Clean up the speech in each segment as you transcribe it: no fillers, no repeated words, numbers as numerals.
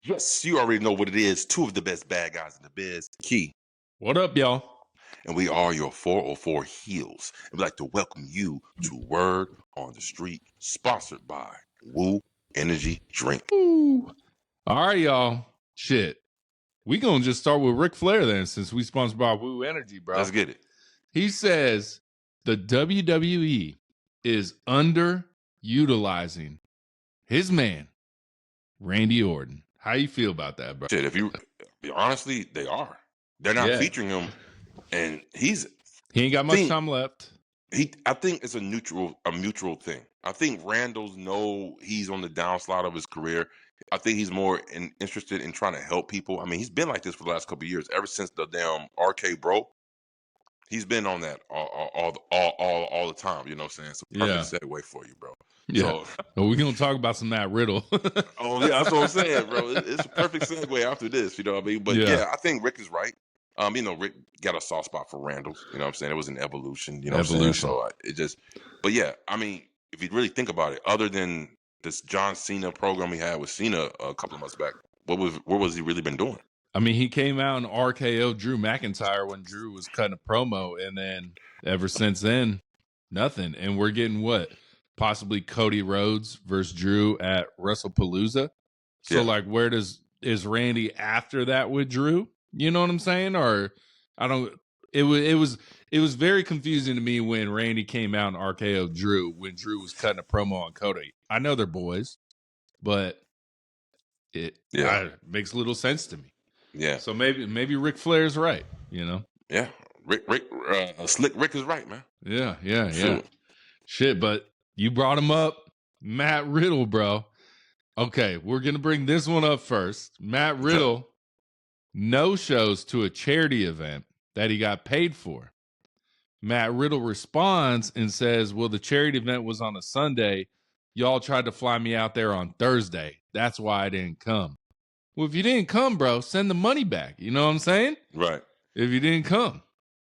Yes, you already know what it is. Two of the best bad guys in the biz. Key. What up, y'all? And we are your 404 Heelz. And we'd like to welcome you to Word on the Street, sponsored by Woo Energy Drink. Ooh. All right, y'all. Shit. We gonna just start with Ric Flair then, since we sponsored by Woo Energy, bro. Let's get it. He says the WWE is underutilizing his man, Randy Orton. How you feel about that, bro? Shit, honestly, they are. They're not featuring him, and he ain't got much time left. I think it's a mutual thing. I think Randall's he's on the downslide of his career. I think he's more interested in trying to help people. I mean, he's been like this for the last couple of years, ever since the damn RK Bro. He's been on that all the time. You know what I'm saying? It's a perfect segue for you, bro. Yeah. So, we're going to talk about some Matt Riddle. Oh, yeah, that's what I'm saying, bro. It's a perfect segue after this, you know what I mean? But yeah, I think Rick is right. Rick got a soft spot for Randall. You know what I'm saying? It was an evolution, you know what I'm saying? So but yeah, I mean, if you really think about it, other than this John Cena program he had with Cena a couple of months back, what was he really been doing? I mean, he came out and RKO'd Drew McIntyre when Drew was cutting a promo, and then ever since then, nothing. And we're getting what? Possibly Cody Rhodes versus Drew at WrestlePalooza. So, where is Randy after that with Drew? You know what I'm saying? Or it was very confusing to me when Randy came out and RKO'd Drew when Drew was cutting a promo on Cody. I know they're boys, but it makes little sense to me. Yeah. So maybe Ric Flair's right, you know? Yeah. Slick Rick is right, man. Yeah. Shit, but you brought him up. Matt Riddle, bro. Okay, we're going to bring this one up first. Matt Riddle no-shows to a charity event that he got paid for. Matt Riddle responds and says, well, the charity event was on a Sunday. Y'all tried to fly me out there on Thursday. That's why I didn't come. Well, if you didn't come, bro, send the money back. You know what I'm saying? Right. If you didn't come.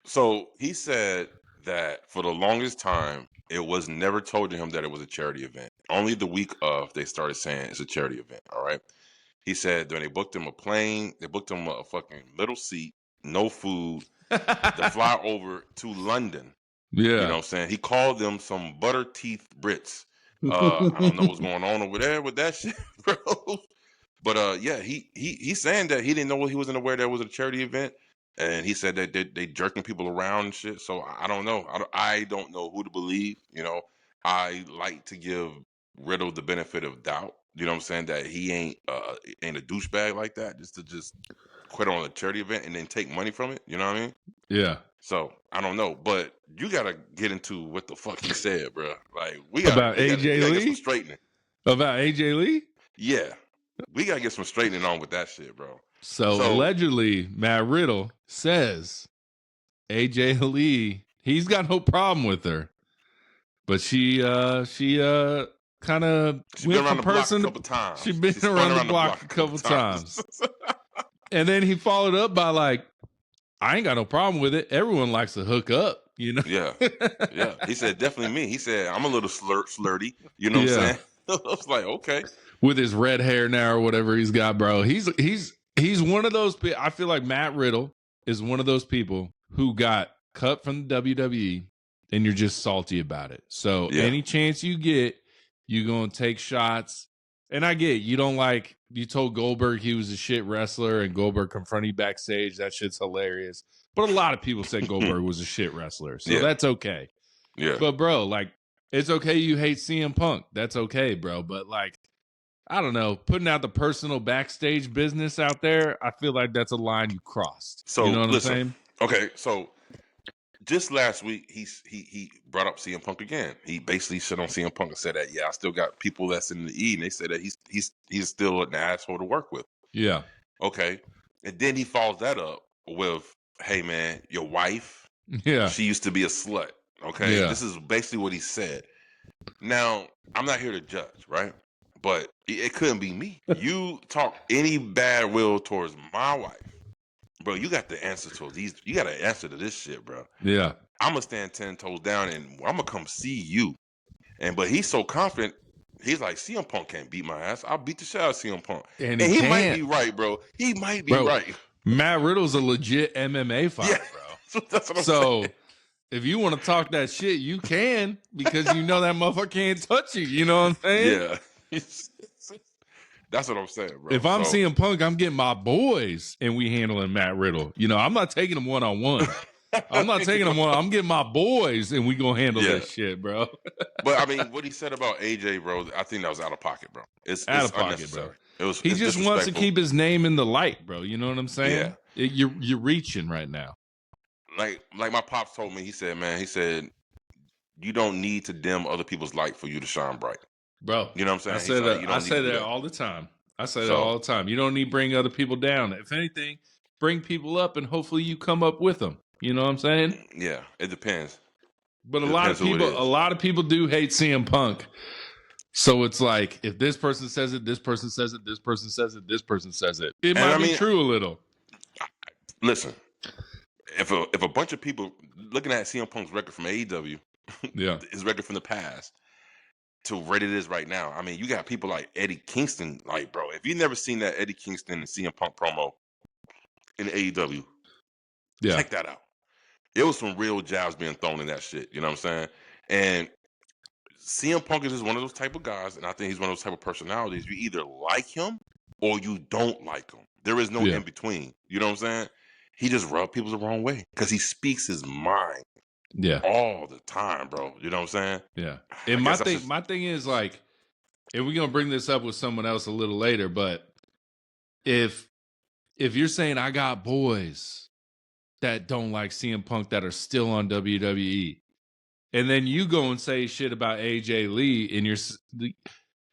So he said that for the longest time, it was never told to him that it was a charity event. Only the week of, they started saying it's a charity event, all right? He said when they booked him a plane, they booked him a fucking little seat, no food, to fly over to London. Yeah. You know what I'm saying? He called them some butter teeth Brits. I don't know what's going on over there with that shit, bro. But he's saying that he didn't know, he wasn't aware that was a charity event. And he said that they jerking people around and shit. So I don't know. I don't know who to believe. You know, I like to give Riddle the benefit of doubt. You know what I'm saying? That he ain't a douchebag like that. Just quit on a charity event and then take money from it. You know what I mean? Yeah. So I don't know, but you gotta get into what the fuck he said, bro. Like we gotta get some straightening. About AJ Lee? Yeah, we gotta get some straightening on with that shit, bro. So allegedly, Matt Riddle says AJ Lee, he's got no problem with her, but she kind of went from person to time. She's been around the block a couple times. And then he followed up by like, I ain't got no problem with it. Everyone likes to hook up, you know? Yeah. He said, definitely me. He said, I'm a little slurty. You know what I'm saying? I was like, okay. With his red hair now or whatever he's got, bro. He's one of those people. I feel like Matt Riddle is one of those people who got cut from the WWE and you're just salty about it. So any chance you get, you're going to take shots. And I get it. You told Goldberg he was a shit wrestler and Goldberg confronted you backstage. That shit's hilarious. But a lot of people said Goldberg was a shit wrestler. So that's okay. Yeah. But bro, like, it's okay you hate CM Punk. That's okay, bro. But like, I don't know, putting out the personal backstage business out there, I feel like that's a line you crossed. So you know what I'm saying? Okay, so just last week he brought up CM Punk again. He basically shit on CM Punk and said that I still got people that's in the E, and they said that he's still an asshole to work with. Yeah. Okay, and then he follows that up with, "Hey man, your wife, she used to be a slut." Okay, this is basically what he said. Now I'm not here to judge, right? But it couldn't be me. You talk any bad will towards my wife, bro. You got the answer to these. You got an answer to this shit, bro. Yeah. I'm gonna stand 10 toes down and I'm gonna come see you. But he's so confident. He's like, CM Punk can't beat my ass. I'll beat the shit out of CM Punk. And And he might can't. be right, bro. He might be Bro, right. Matt Riddle's a legit MMA fighter, Yeah. bro. That's what I'm saying. If you want to talk that shit, you can, because you know that motherfucker can't touch you. You know what I'm saying? Yeah. That's what I'm saying, bro. If I'm So- seeing Punk, I'm getting my boys and we handling Matt Riddle. You know, I'm not taking him one-on-one. I'm not taking him one. I'm getting my boys and we gonna handle this shit, bro. But I mean, what he said about AJ, bro, I think that was out of pocket, bro. It's Out of pocket, unnecessary. bro. It's He just wants to disrespectful. keep his name in the light, bro. You know what I'm saying? Yeah. You're reaching right now. Like my pops told me, he said, you don't need to dim other people's light for you to shine bright. Bro, You know what I'm saying? I say that. You don't I need say to do that all the time. I say that So- all the time. You don't need to bring other people down. If anything, bring people up, and hopefully you come up with them. You know what I'm saying? Yeah, it depends. But It a lot of depends who it people, is. a lot of people do hate CM Punk. So it's like, if this person says it, this person says it, this person says it, this person says it. It might be true a little. Listen, if a bunch of people looking at CM Punk's record from AEW, Yeah, his record from the past, to where it is right now. I mean, you got people like Eddie Kingston. Like, bro, if you've never seen that Eddie Kingston and CM Punk promo in AEW, yeah, check that out. It was some real jabs being thrown in that shit. You know what I'm saying? And CM Punk is just one of those type of guys, and I think he's one of those type of personalities. You either like him or you don't like him. There is no Yeah. in between. You know what I'm saying? He just rubs people the wrong way because he speaks his mind yeah, all the time, bro. You know what I'm saying? yeah. I And guess that's just- my thing is, like, and we're gonna bring this up with someone else a little later, but if you're saying I got boys that don't like CM Punk that are still on WWE, and then you go and say shit about AJ Lee, and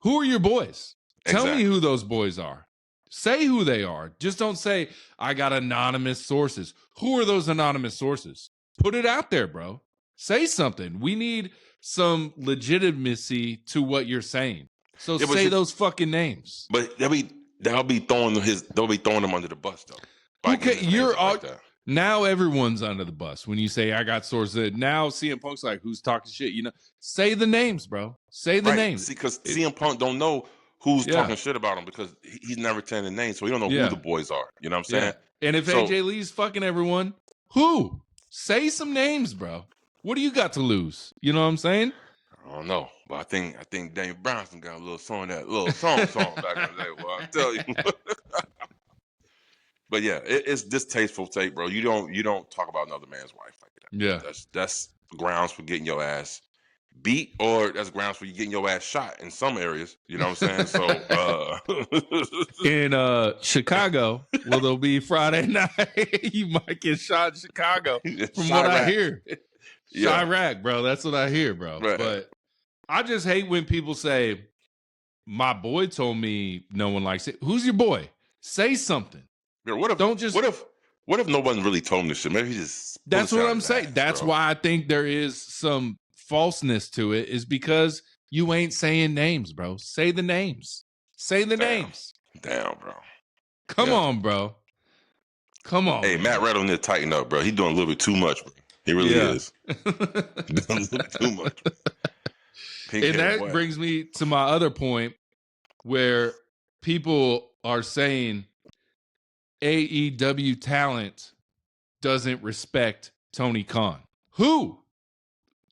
who are your boys? Tell me Exactly. who those boys are. Say who they are. Just don't say I got anonymous sources. Who are those anonymous sources? Put it out there, bro. Say something. We need some legitimacy to what you're saying. So Yeah, but say see- those fucking names. But they'll be throwing him under the bus though. by Okay, getting his names up like that. Now everyone's under the bus when you say I got sources. Now CM Punk's like, who's talking shit? You know, say the names, bro. Say the Right. names. See, because CM Punk don't know who's Yeah. talking shit about him because he's never telling the name, so he don't know Yeah. who the boys are. You know what I'm saying? Yeah. And if So- AJ Lee's fucking everyone, who? Say some names, bro. What do you got to lose? You know what I'm saying? I don't know, but I think Daniel Brownson got a little song back in the day. Well, I tell you. But yeah, it's distasteful tape, bro. You don't talk about another man's wife like that. Yeah. That's grounds for getting your ass beat, or that's grounds for you getting your ass shot in some areas. You know what I'm saying? So In Chicago, well, there'll be Friday night. You might get shot in Chicago. From what I hear. Yeah. Chirac, bro. That's what I hear, bro. Right. But I just hate when people say, my boy told me no one likes it. Who's your boy? Say something. Yeah, what if no one really told him this shit? Maybe he just. That's pulled it what out I'm his saying. ass, That's bro. why I think there is some falseness to it, is because you ain't saying names, bro. Say the names. Say the Damn. names. Damn, bro. Come Yeah. on, bro. Come on. Hey, man. Matt Riddle need to tighten up, bro. He's doing a little bit too much, bro. He really Yeah. is. Doing a little bit too much. Pink And hair that boy. brings me to my other point, where people are saying AEW talent doesn't respect Tony Khan. Who?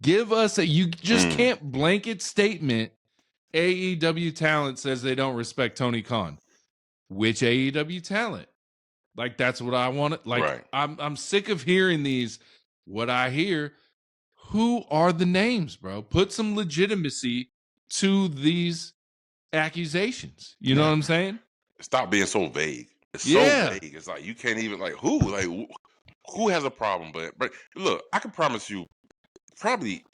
Give us you just can't blanket statement AEW talent says they don't respect Tony Khan. Which AEW talent? Like, that's what I want. Like, Right. I'm sick of hearing these. What I hear, who are the names, bro? Put some legitimacy to these accusations. You know Yeah. what I'm saying? Stop being so vague. It's Yeah. so vague. It's like you can't even who has a problem. But look, I can promise you, probably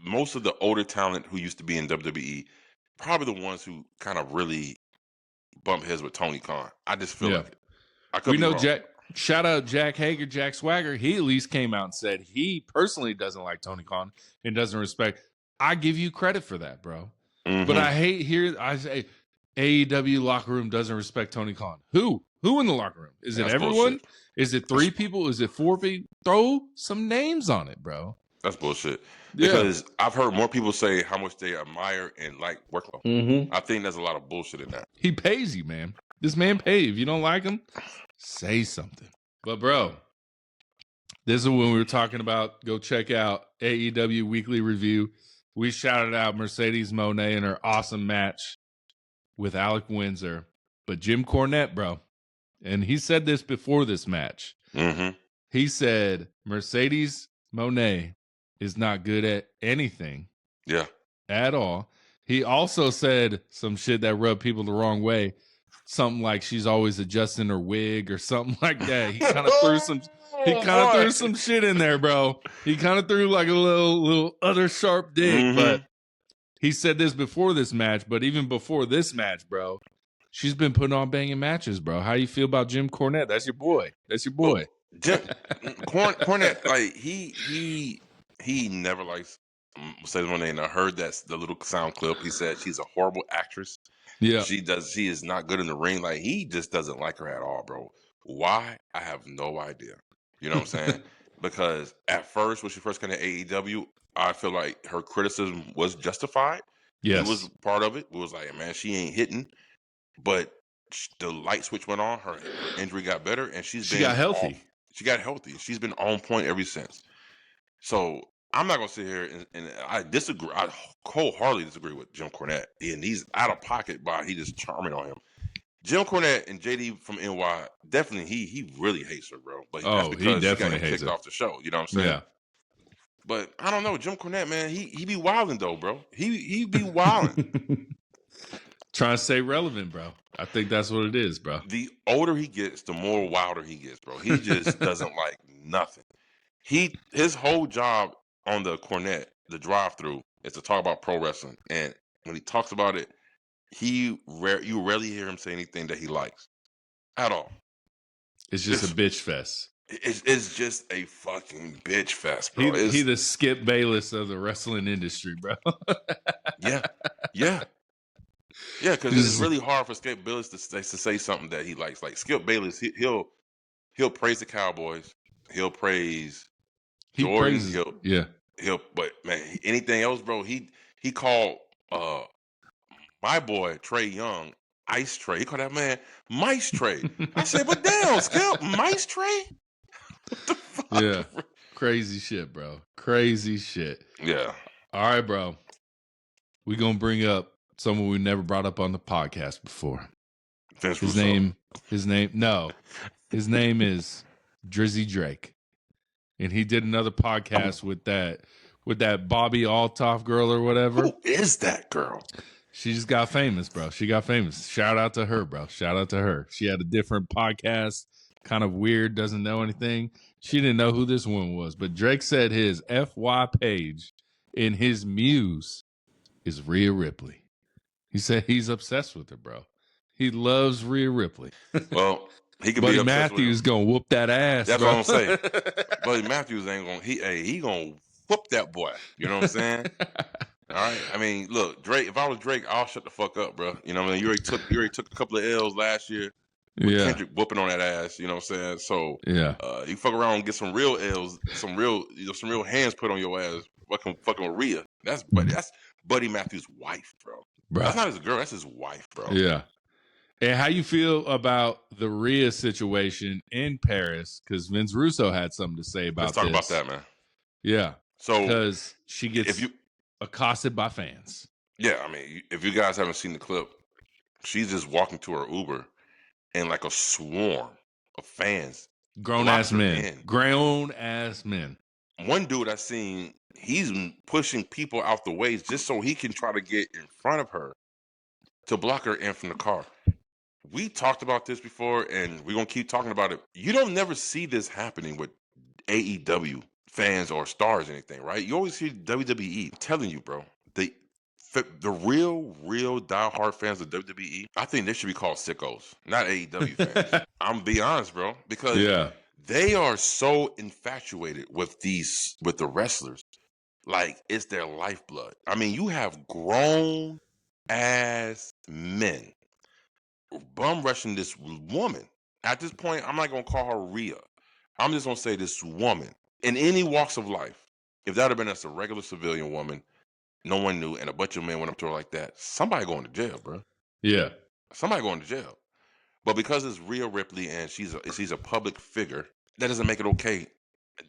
most of the older talent who used to be in WWE, probably the ones who kind of really bump heads with Tony Khan. I just feel Yeah. like it. I could We be know wrong. shout out Jack Hager, Jack Swagger. He at least came out and said he personally doesn't like Tony Khan and doesn't respect. I give you credit for that, bro. Mhm. But I say AEW locker room doesn't respect Tony Khan. Who? Who in the locker room? Is it That's everyone? bullshit. Is it 3 people? Is it 4 people? Throw some names on it, bro. That's bullshit. Yeah. Because I've heard more people say how much they admire and like Worklow. Mm-hmm. I think there's a lot of bullshit in that. He pays you, man. This man pays. If you don't like him, say something. But bro, this is when we were talking about go check out AEW Weekly Review. We shouted out Mercedes Moné in her awesome match with Alec Windsor. But Jim Cornette, bro, and he said this before this match. Mm-hmm. He said Mercedes Moné is not good at anything. Yeah. At all. He also said some shit that rubbed people the wrong way. Something like she's always adjusting her wig or something like that. He kind of threw some shit in there, bro. He kind of threw like a little other sharp dig. Mm-hmm. But he said this before this match, but even before this match, bro, she's been putting on banging matches, bro. How you feel about Jim Cornette? That's your boy. Well, Cornette, like he never likes Mercedes Moné, and I heard that the little sound clip. He said she's a horrible actress. Yeah. She is not good in the ring. Like, he just doesn't like her at all, bro. Why? I have no idea. You know what I'm saying? Because at first, when she first came to AEW, I feel like her criticism was justified. Yes. It was part of it. It was like, man, she ain't hitting. But the light switch went on. Her injury got better, and she got healthy. She got healthy. She's been on point ever since. So I'm not gonna sit here and I disagree. I wholeheartedly disagree with Jim Cornette, and he's out of pocket by he just charming on him. Jim Cornette and JD from NY definitely he really hates her, bro. But that's because she got kicked off the show. You know what I'm saying? Yeah. But I don't know, Jim Cornette, man. He be wilding though, bro. He be wilding. Trying to stay relevant, bro. I think that's what it is, bro. The older he gets, the more wilder he gets, bro. He just doesn't like nothing. His whole job on the Cornette, the drive-through, is to talk about pro wrestling. And when he talks about it, you rarely hear him say anything that he likes at all. It's just a bitch fest. It's just a fucking bitch fest, bro. He the Skip Bayless of the wrestling industry, bro. Yeah. Yeah, because it's really hard for Skip Bayless to say something that he likes. Like Skip Bayless, he'll praise the Cowboys, he'll praise Jordan, but man, anything else, bro? He called my boy Trey Young Ice Trey. He called that man Mice Trey. I said, but damn, Skip, Mice Trey? What the fuck? Yeah, crazy shit, bro. Crazy shit. Yeah. All right, bro. We gonna bring up someone we never brought up on the podcast before. Vince His Russo. name is Drizzy Drake, and he did another podcast with that Bobby Altoff girl or whatever. Who is that girl? She just got famous, bro. She got famous. Shout out to her, bro. Shout out to her. She had a different podcast, kind of weird, doesn't know anything. She didn't know who this woman was, but Drake said his FY page in his muse is Rhea Ripley. He said he's obsessed with her, bro. He loves Rhea Ripley. Well, he could Buddy be obsessed Matthews with gonna whoop that ass. That's bro. what I'm saying. Buddy Matthews ain't gonna he gonna whoop that boy. You know what I'm saying? All right. I mean, look, Drake. If I was Drake, I'll shut the fuck up, bro. You know what I mean? You already took a couple of L's last year with Kendrick whooping on that ass. You know what I'm saying? So you fuck around and get some real L's, some real hands put on your ass. Fucking with Rhea. That's Buddy Matthews' wife, bro. That's not his girl. That's his wife, bro. Yeah. And how you feel about the Rhea situation in Paris? Because Vince Russo had something to say about this. Let's talk about that, man. Yeah. So because she gets accosted by fans. Yeah, I mean, if you guys haven't seen the clip, she's just walking to her Uber, and like a swarm of fans, grown ass men. One dude I seen, he's pushing people out the way just so he can try to get in front of her to block her in from the car. We talked about this before, and we're gonna keep talking about it. You don't never see this happening with AEW fans or stars or anything, right? You always hear WWE. I'm telling you, bro, the real diehard fans of WWE, I think they should be called sickos, not AEW fans. I'm gonna be honest, bro, because they are so infatuated with the wrestlers, like it's their lifeblood. I mean, you have grown ass men bum rushing this woman. At this point, I'm not gonna call her Rhea. I'm just gonna say this woman in any walks of life. if that had been as a regular civilian woman, no one knew, and a bunch of men went up to her like that, somebody going to jail, bro. Yeah. Somebody going to jail. But because it's Rhea Ripley and she's a public figure, that doesn't make it okay.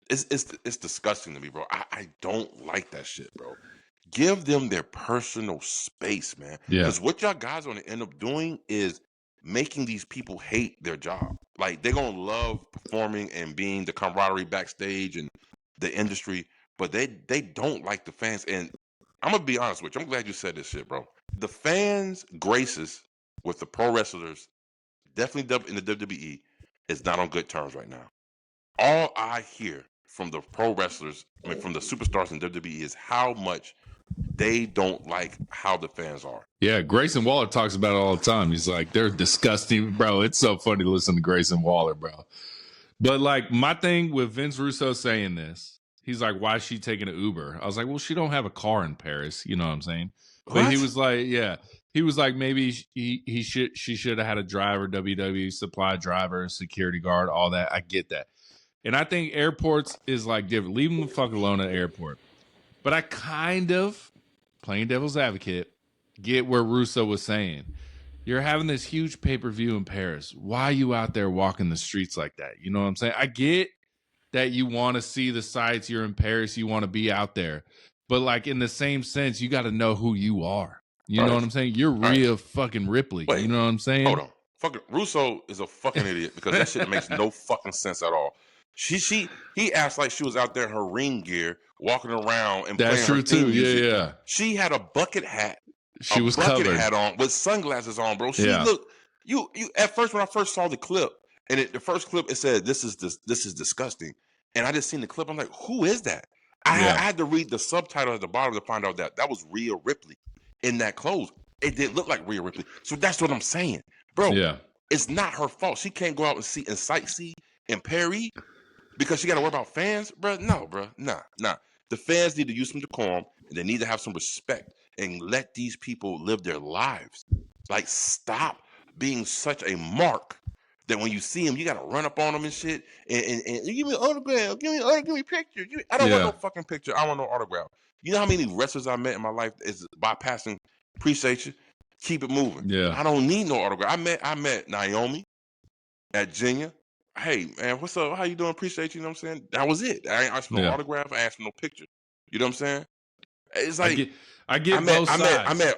It's disgusting to me, bro. I don't like that shit, bro. Give them their personal space, man. Yeah. Because what y'all guys are gonna end up doing is making these people hate their job. Like they're gonna love performing and being the camaraderie backstage and the industry, but they don't like the fans. And I'm gonna be honest with you. I'm glad you said this shit, bro. The fans' graces with the pro wrestlers, definitely in the WWE, is not on good terms right now. All I hear from the pro wrestlers, I mean, from the superstars in WWE, is how much they don't like how the fans are. Yeah, Grayson Waller talks about it all the time. He's like, they're disgusting, bro. It's so funny to listen to Grayson Waller, bro. But like my thing with Vince Russo saying this, he's like, why is she taking an Uber? I was like, well, she don't have a car in Paris. You know what I'm saying? But he was like, yeah. He was like, maybe she should have had a driver, WWE supply driver, security guard, all that. I get that. And I think airports is like different. Leave them the fuck alone at the airport. But I kind of, playing devil's advocate, get where Russo was saying. You're having this huge pay-per-view in Paris. Why are you out there walking the streets like that? You know what I'm saying? I get that you want to see the sights. You're in Paris. You want to be out there. But like in the same sense, you got to know who you are. You know what I'm saying? You're Rhea fucking Ripley. Wait, you know what I'm saying? Hold on. Fucking Russo is a fucking idiot because that shit makes no fucking sense at all. He acts like she was out there in her ring gear, walking around and That's playing true her too. theme music. Yeah. She had a bucket hat. She was covered. Hat on with sunglasses on, bro. She looked. You at first when I first saw the clip, and the first clip it said this is disgusting, and I just seen the clip. I'm like, who is that? I had to read the subtitle at the bottom to find out that was Rhea Ripley in that clothes. It didn't look like Rhea Ripley, so that's what I'm saying, bro. Yeah. It's not her fault. She can't go out and sightsee in Paris because she got to worry about fans, bro. No, bro, nah. The fans need to use some decorum, and they need to have some respect and let these people live their lives. Like, stop being such a mark that when you see them, you got to run up on them and shit and give me an autograph, give me a picture. I don't want no fucking picture. I want no autograph. You know how many wrestlers I met in my life is bypassing, appreciate you, keep it moving. Yeah. I don't need no autograph. I met Naomi at Genia. Hey, man, what's up? How you doing? Appreciate you. You know what I'm saying? That was it. I ain't asked for no autograph. I asked for no picture. You know what I'm saying? It's like I get both sides. I met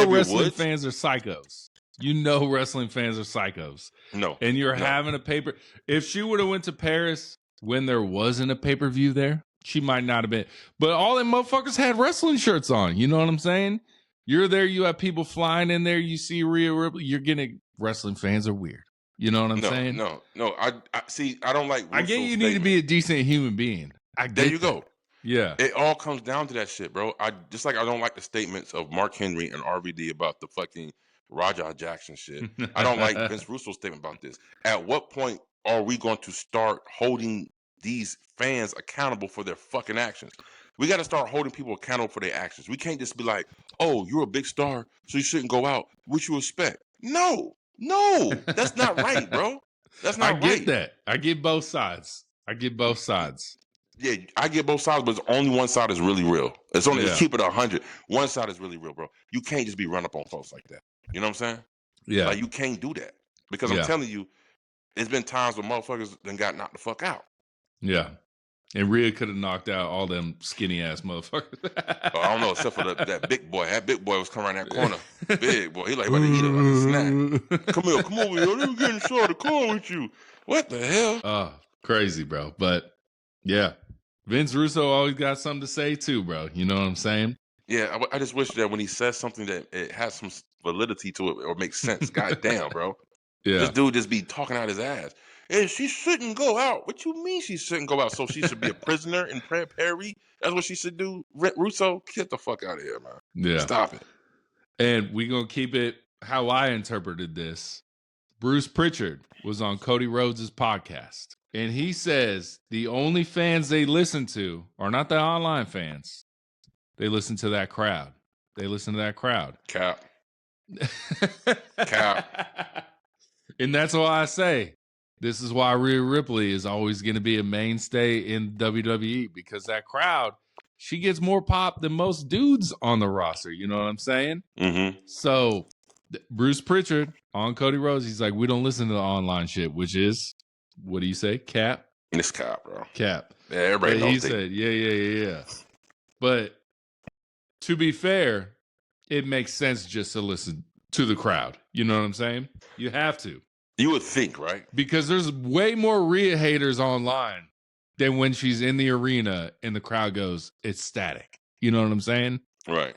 wrestling fans are psychos. You know wrestling fans are psychos. No. And you're having a paper. If she would have went to Paris when there wasn't a pay-per-view there, she might not have been. But all them motherfuckers had wrestling shirts on. You know what I'm saying? You're there. You have people flying in there. You see Rhea Ripley. You're getting wrestling fans are weird. You know what I'm saying? No. I see. I don't like. Russo's I get you need to be a decent human being. There you go. Yeah. It all comes down to that shit, bro. I don't like the statements of Mark Henry and RVD about the fucking Raja Jackson shit. I don't like Vince Russo's statement about this. At what point are we going to start holding these fans accountable for their fucking actions? We got to start holding people accountable for their actions. We can't just be like, oh, you're a big star, so you shouldn't go out. What you expect? No, that's not right, bro. That's not right. I get that. I get both sides. Yeah, I get both sides, but only one side is really real. It's only just keep it 100. One side is really real, bro. You can't just be run up on folks like that. You know what I'm saying? Yeah. Like you can't do that. Because I'm telling you, there's been times when motherfuckers done got knocked the fuck out. Yeah. And Rhea could have knocked out all them skinny ass motherfuckers. I don't know, except for that big boy. That big boy was coming around that corner. Big boy. He like about to eat a snack. Come over here. Let me get inside the car with you. What the hell? Oh, crazy, bro. But yeah. Vince Russo always got something to say too, bro. You know what I'm saying? Yeah, I just wish that when he says something that it has some validity to it or makes sense. God damn, bro. Yeah. This dude just be talking out his ass. And she shouldn't go out. What you mean she shouldn't go out? So she should be a prisoner in Paris? That's what she should do? Russo, get the fuck out of here, man. Yeah. Stop it. And we going to keep it how I interpreted this. Bruce Pritchard was on Cody Rhodes' podcast. And he says the only fans they listen to are not the online fans. They listen to that crowd. Cap. And that's why I say This is why Rhea Ripley is always going to be a mainstay in WWE, because that crowd, she gets more pop than most dudes on the roster. You know what I'm saying? Mm-hmm. So Bruce Pritchard on Cody Rhodes, he's like, we don't listen to the online shit, which is, what do you say? Cap? It's Cap, bro. Cap. Yeah, everybody But knows he said, yeah. But to be fair, it makes sense just to listen to the crowd. You know what I'm saying? You have to. You would think, right? Because there's way more Rhea haters online than when she's in the arena and the crowd goes, it's static. You know what I'm saying? Right.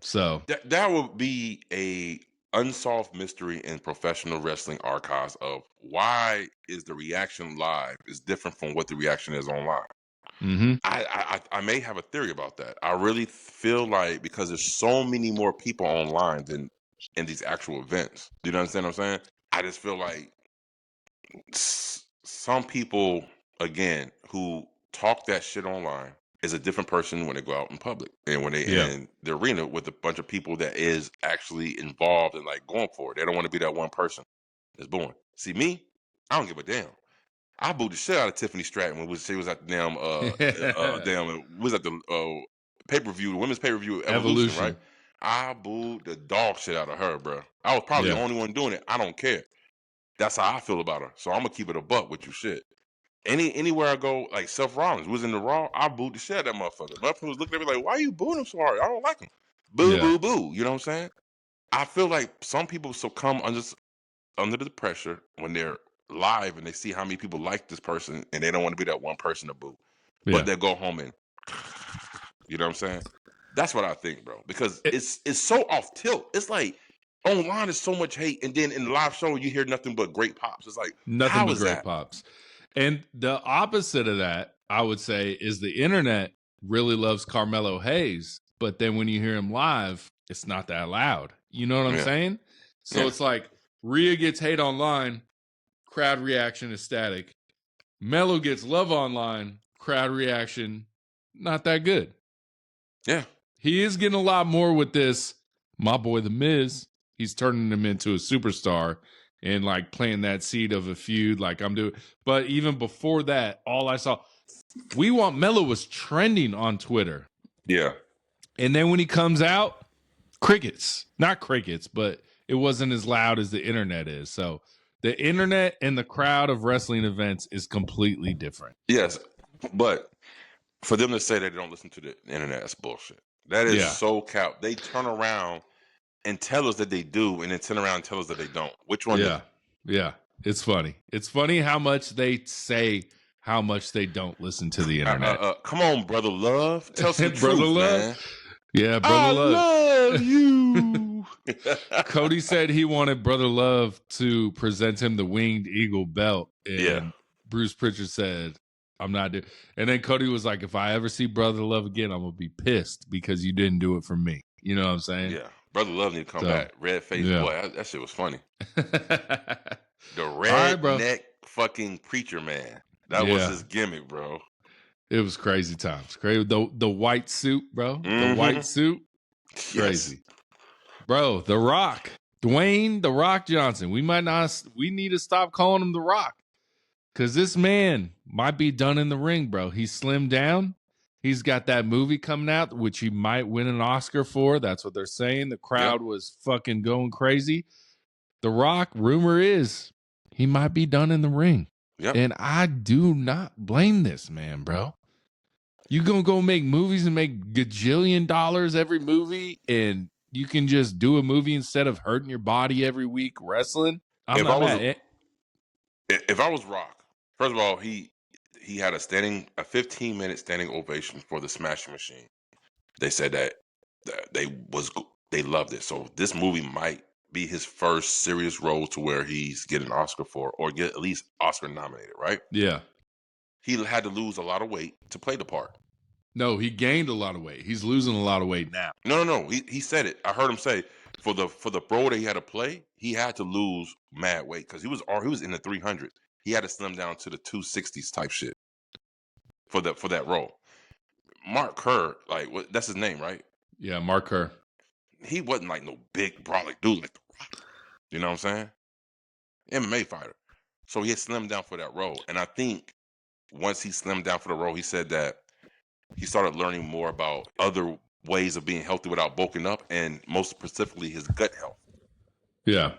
So that would be a unsolved mystery in professional wrestling archives of why is the reaction live is different from what the reaction is online. mm-hmm. I may have a theory about that. I really feel like because there's so many more people online than in these actual events. Do you understand what I'm saying? I just feel like some people, again, who talk that shit online is a different person when they go out in public and when they in the arena with a bunch of people that is actually involved and like going for it. They don't want to be that one person that's born. See me, I don't give a damn. I booed the shit out of Tiffany Stratton when she was at the damn was at the pay-per-view, the women's pay-per-view Evolution, right? I booed the dog shit out of her, bro. I was probably the only one doing it. I don't care. That's how I feel about her. So I'm gonna keep it a buck with you, shit. Anywhere I go, like Seth Rollins was in the Raw, I booed the shit out of that motherfucker. Motherfucker was looking at me like, why are you booing him so hard? I don't like him. Boo, boo, boo. You know what I'm saying? I feel like some people succumb under the pressure when they're live and they see how many people like this person and they don't want to be that one person to boo. But they go home and you know what I'm saying? That's what I think, bro. Because it's so off tilt. It's like online is so much hate, and then in the live show you hear nothing but great pops. It's like nothing but great pops. And the opposite of that, I would say, is the internet really loves Carmelo Hayes, but then when you hear him live, it's not that loud. You know what I'm saying? So it's like Rhea gets hate online, crowd reaction is static. Melo gets love online, crowd reaction not that good. Yeah. He is getting a lot more with this. My boy, The Miz, he's turning him into a superstar and like playing that seed of a feud like I'm doing. But even before that, all I saw, We Want Melo was trending on Twitter. Yeah. And then when he comes out, crickets. Not crickets, but it wasn't as loud as the internet is. So the internet and the crowd of wrestling events is completely different. Yes. But for them to say that they don't listen to the internet, that's bullshit. That is so cap. They turn around and tell us that they do, and then turn around and tell us that they don't. Which one? Yeah. It's funny. It's funny how much they say how much they don't listen to the internet. Come on, Brother Love. Tell some Brother truth, Love. man. Yeah, Brother Love. I love you. Cody said he wanted Brother Love to present him the Winged Eagle belt. And Bruce Pritchard said, I'm not doing. And then Cody was like, if I ever see Brother Love again, I'm going to be pissed because you didn't do it for me. You know what I'm saying? Yeah. Brother Love need to come back. Red face boy. That shit was funny. The redneck fucking preacher man. That was his gimmick, bro. It was crazy times. Crazy. The white suit, bro. The white suit. Crazy. Bro, The Rock. Dwayne The Rock Johnson. We need to stop calling him The Rock. Because this man might be done in the ring, bro. He's slimmed down. He's got that movie coming out, which he might win an Oscar for. That's what they're saying. The crowd was fucking going crazy. The Rock, rumor is, he might be done in the ring. Yep. And I do not blame this man, bro. You gonna go make movies and make gajillion dollars every movie, and you can just do a movie instead of hurting your body every week wrestling? If I was Rock, first of all, he had a 15-minute standing ovation for the Smashing Machine. They said that they loved it. So this movie might be his first serious role to where he's getting an Oscar for, or get at least Oscar nominated, right? Yeah. He had to lose a lot of weight to play the part. No, he gained a lot of weight. He's losing a lot of weight now. No. He said it. I heard him say for the role that he had to play, he had to lose mad weight because he was in the 300s. He had to slim down to the 260s type shit for that role. Mark Kerr, that's his name, right? Yeah, Mark Kerr. He wasn't like no big brolic dude like The Rock. You know what I'm saying? MMA fighter. So he had slimmed down for that role. And I think once he slimmed down for the role, he said that he started learning more about other ways of being healthy without bulking up, and most specifically his gut health. Yeah.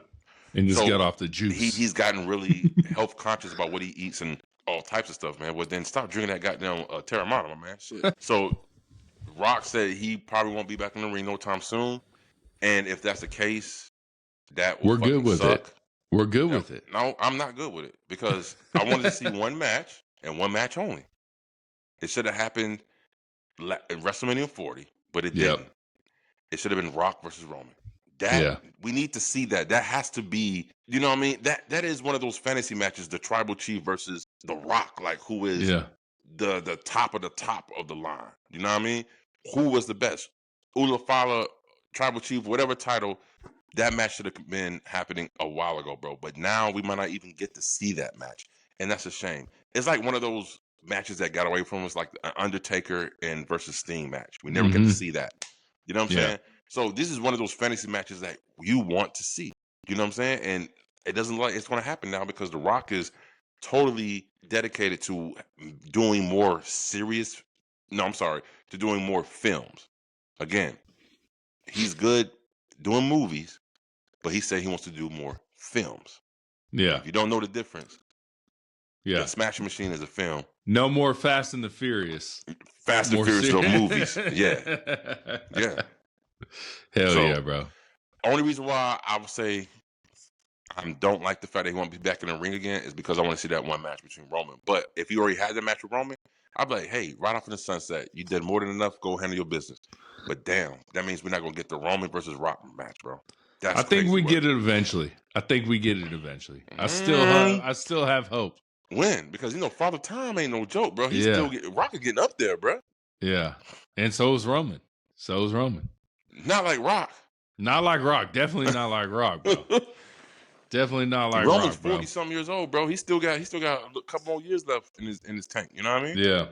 And just So get off the juice. he's gotten really health conscious about what he eats and all types of stuff, man. Well, then stop drinking that goddamn Terramana, my man. Shit. So Rock said he probably won't be back in the ring no time soon. And if that's the case, that will We're good with suck. it. We're good with it. No, I'm not good with it because I wanted to see one match and one match only. It should have happened in WrestleMania 40, but it didn't. It should have been Rock versus Roman. We need to see that. That has to be, you know what I mean? That is one of those fantasy matches, the Tribal Chief versus The Rock, like who is the top of the line. You know what I mean? Who was the best? Ulafala, Tribal Chief, whatever title, that match should have been happening a while ago, bro. But now we might not even get to see that match. And that's a shame. It's like one of those matches that got away from us, like an Undertaker and versus Sting match. We never get to see that. You know what I'm saying? So this is one of those fantasy matches that you want to see. You know what I'm saying? And it doesn't look like it's going to happen now because The Rock is totally dedicated to doing more to doing more films. Again, he's good doing movies, but he said he wants to do more films. Yeah. If you don't know the difference, the Smashing Machine is a film. No more Fast and the Furious. Fast and Furious are movies. Yeah. Yeah. Hell yeah, bro. Only reason why I would say I don't like the fact that he won't be back in the ring again is because I want to see that one match between Roman. But if he already had that match with Roman, I'd be like, hey, right off in the sunset, you did more than enough. Go handle your business. But damn, that means we're not going to get the Roman versus Rock match, bro. I think we get it eventually. I still have hope. When? Because, Father Time ain't no joke, bro. He's still Rock is getting up there, bro. Yeah. And so is Roman. Not like Rock. Not like Rock. Definitely not like Rock, bro. Definitely not like Roman's Rock, bro. 40-something years old, bro. He still got a couple more years left in his tank. You know what I mean? Yeah.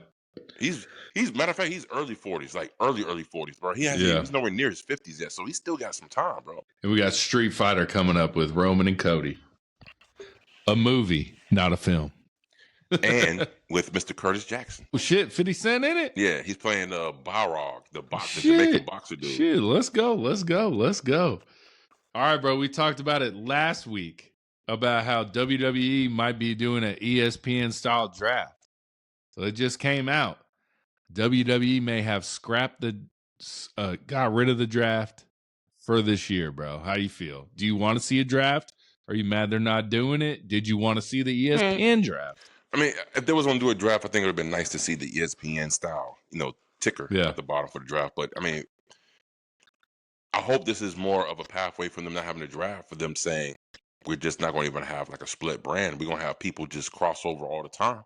He's matter of fact, he's early 40s, like early 40s, bro. He's nowhere near his 50s yet, so he still got some time, bro. And we got Street Fighter coming up with Roman and Cody. A movie, not a film. And with Mr. Curtis Jackson. Well, shit, 50 Cent in it? Yeah, he's playing Balrog, the Jamaican boxer dude. Shit, let's go. All right, bro, we talked about it last week about how WWE might be doing an ESPN-style draft. So it just came out. WWE may have got rid of the draft for this year, bro. How do you feel? Do you want to see a draft? Are you mad they're not doing it? Did you want to see the ESPN draft? I mean, if they was going to do a draft, I think it would have been nice to see the ESPN style, ticker at the bottom for the draft. But, I mean, I hope this is more of a pathway for them not having a draft, for them saying, we're just not going to even have like a split brand. We're going to have people just cross over all the time,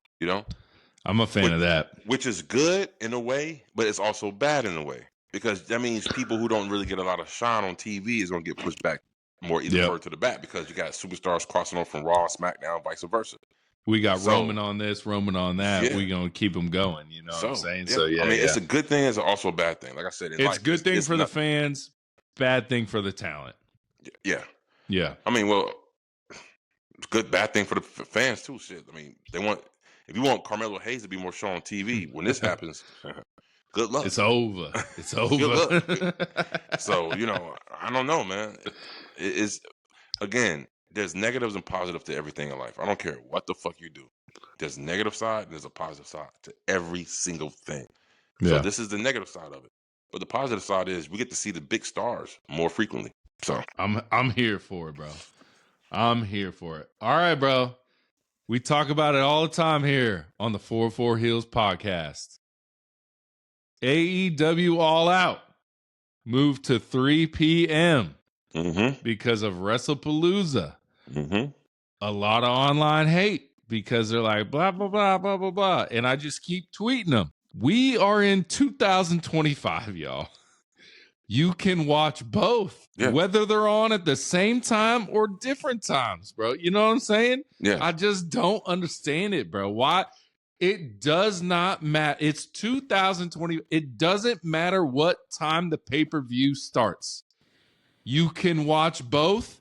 I'm a fan of that. Which is good in a way, but it's also bad in a way. Because that means people who don't really get a lot of shine on TV is going to get pushed back more either further to the back because you got superstars crossing over from Raw, SmackDown, vice versa. We got Roman on this, Roman on that. We're going to keep them going. You know what I'm saying? Yeah. So, I mean, it's a good thing. It's also a bad thing. Like I said, it's a good thing for the fans, bad thing for the talent. Yeah. Yeah. I mean, well, it's good, bad thing for the fans too. Shit. I mean, if you want Carmelo Hayes to be more shown on TV, when this happens, good luck. It's over. Good luck. So, I don't know, man. It is, again, there's negatives and positives to everything in life. I don't care what the fuck you do. There's a negative side and there's a positive side to every single thing. So this is the negative side of it. But the positive side is we get to see the big stars more frequently. So I'm here for it, bro. I'm here for it. All right, bro. We talk about it all the time here on the 404 Heelz podcast. AEW All Out moved to 3 p.m. Because of WrestlePalooza. A lot of online hate because they're like, blah, blah, blah, blah, blah, blah. And I just keep tweeting them. We are in 2025, y'all. You can watch both, whether they're on at the same time or different times, bro. You know what I'm saying? Yeah. I just don't understand it, bro. Why? It does not matter. It's 2020. It doesn't matter what time the pay-per-view starts. You can watch both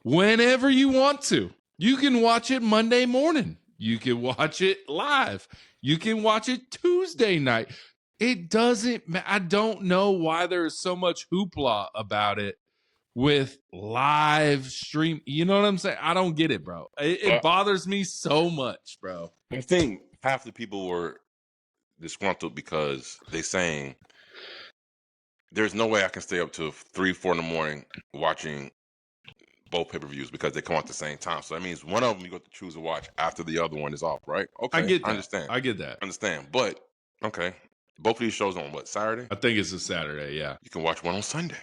whenever you want to. You can watch it Monday morning. You can watch it live. You can watch it Tuesday night. It doesn't. I don't know why there's so much hoopla about it with live stream. You know what I'm saying? I don't get it, bro. It bothers me so much, bro. I think half the people were disgruntled because they saying there's no way I can stay up till 3, 4 in the morning watching both pay-per-views because they come out at the same time. So that means one of them you got to choose to watch after the other one is off, right? Okay, I get that. I understand. I get that. Understand. But okay, both of these shows on what, Saturday? I think it's a Saturday. Yeah. You can watch one on Sunday.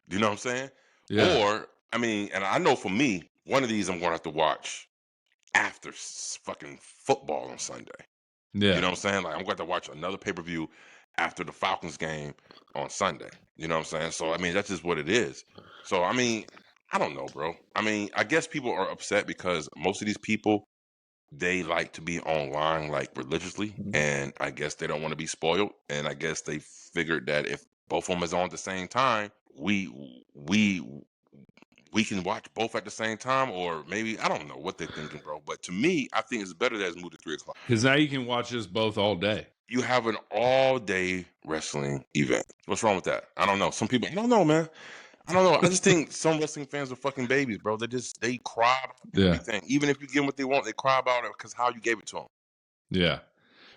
Do you know what I'm saying? Yeah. Or I mean, and I know for me, one of these I'm going to have to watch after fucking football on Sunday. Yeah. You know what I'm saying? Like I'm going to watch another pay-per-view after the Falcons game on Sunday. You know what I'm saying? So I mean, that's just what it is. So I mean, I don't know, bro. I mean, I guess people are upset because most of these people, they like to be online like religiously, and I guess they don't want to be spoiled. And I guess they figured that if both of them is on at the same time, we can watch both at the same time, or maybe I don't know what they're thinking, bro. But to me, I think it's better that it's moved to 3 o'clock because now you can watch this both all day. You have an all-day wrestling event. What's wrong with that? I don't know. Some people, I don't know, man. I don't know. I just think some wrestling fans are fucking babies, bro. They cry about everything. Even if you give them what they want, they cry about it because how you gave it to them. Yeah.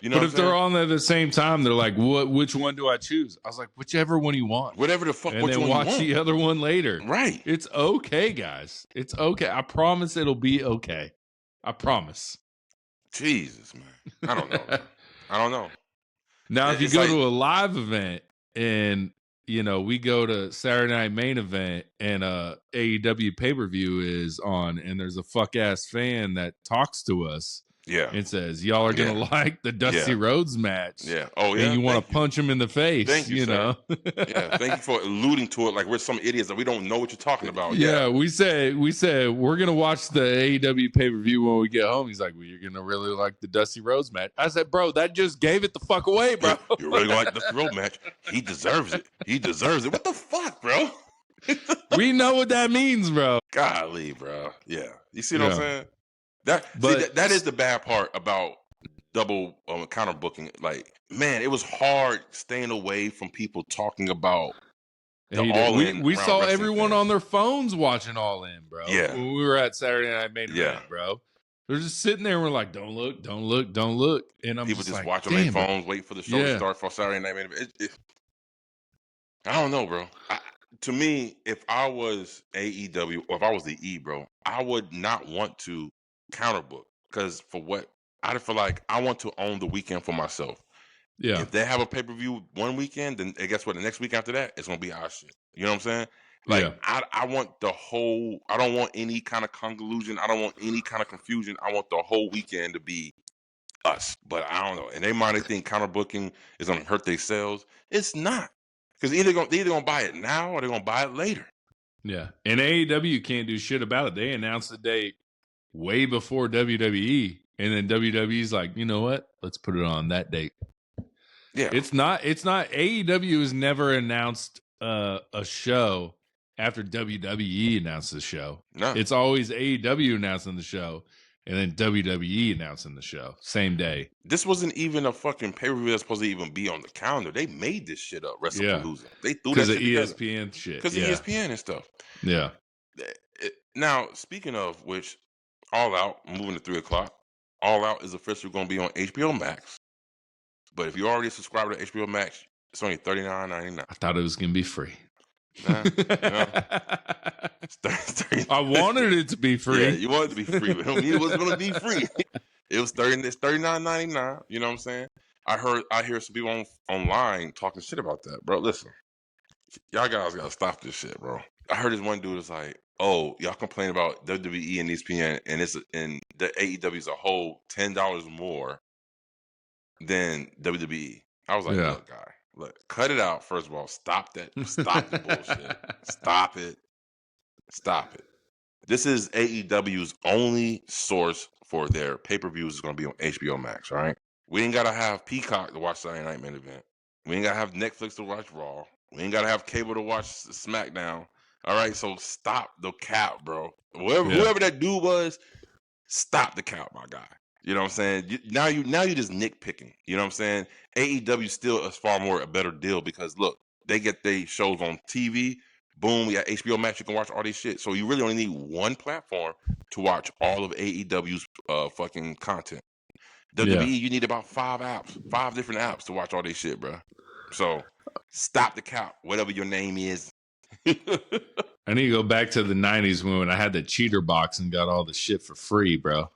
You know but if they're on at the same time, they're like, "What? Which one do I choose?" I was like, "Whichever one you want, whatever the fuck." And then watch the other one later. Right? It's okay, guys. It's okay. I promise it'll be okay. I promise. Jesus, man. I don't know. I don't know. Now, if you go to a live event and we go to Saturday Night Main Event and AEW pay-per-view is on, and there's a fuck ass fan that talks to us. Yeah. And says, y'all are going to like the Dusty Rhodes match. Yeah. Oh, yeah. And you want to punch him in the face. Thank you, know? Yeah. Thank you for alluding to it like we're some idiots that we don't know what you're talking about. Yeah. We said we're going to watch the AEW pay-per-view when we get home. He's like, well, you're going to really like the Dusty Rhodes match. I said, bro, that just gave it the fuck away, bro. You're really going to like the Dusty Rhodes match. He deserves it. He deserves it. What the fuck, bro? We know what that means, bro. Golly, bro. Yeah. You see what I'm saying? That is the bad part about double counter booking. Like, man, it was hard staying away from people talking about the All In. We saw everyone on their phones watching All In, bro. Yeah. When we were at Saturday Night Main Event, bro. They're just sitting there and we're like, don't look, don't look, don't look. And I'm people just like, watch on their phones, wait for the show to start for Saturday Night Main Event. I don't know, bro. To me, if I was AEW or if I was the E, bro, I would not want to counterbook because for what I feel like I want to own the weekend for myself. Yeah. If they have a pay-per-view one weekend, then guess what? The next week after that, it's gonna be our shit. You know what I'm saying? Like I want the whole. I don't want any kind of convolution. I don't want any kind of confusion. I want the whole weekend to be us. But I don't know. And they might think counterbooking is gonna hurt their sales. It's not. Because they're either gonna buy it now or they're gonna buy it later. Yeah. And AEW can't do shit about it. They announced the date way before WWE, and then WWE's like, you know what? Let's put it on that date. Yeah. It's not AEW has never announced a show after WWE announced the show. No. It's always AEW announcing the show and then WWE announcing the show same day. This wasn't even a fucking pay-per-view that's supposed to even be on the calendar. They made this shit up, WrestlePalooza. They threw that shit because of ESPN shit. Because of ESPN and stuff. Yeah. Now, speaking of which, All Out, moving to 3 o'clock. All Out is officially going to be on HBO Max. But if you already subscribe to HBO Max, it's only $39.99. I thought it was going to be free. Nah. I wanted it to be free. Yeah, you wanted it to be free, but it was going to be free. It's $39.99. You know what I'm saying? I hear some people online talking shit about that, bro. Listen, y'all guys gotta stop this shit, bro. I heard this one dude is like, "Oh, y'all complain about WWE and ESPN, and the AEW is a whole $10 more than WWE." I was like, "Look, guy, look, cut it out. First of all, stop that. Stop the bullshit. Stop it. Stop it. This is AEW's only source for their pay-per-views is going to be on HBO Max, all right? We ain't got to have Peacock to watch Saturday Night Main Event. We ain't got to have Netflix to watch Raw. We ain't got to have cable to watch SmackDown. All right, so stop the cap, bro. Whoever that dude was, Stop the count, my guy. You know what I'm saying? Now you just nitpicking. You know what I'm saying? AEW still is far more a better deal because look, they get their shows on TV. Boom, we got HBO Max. You can watch all this shit. So you really only need one platform to watch all of AEW's fucking content. WWE, you need about 5 apps, 5 different apps to watch all this shit, bro. So stop the count, whatever your name is. I need to go back to the 90s when I had the cheater box and got all the shit for free, bro.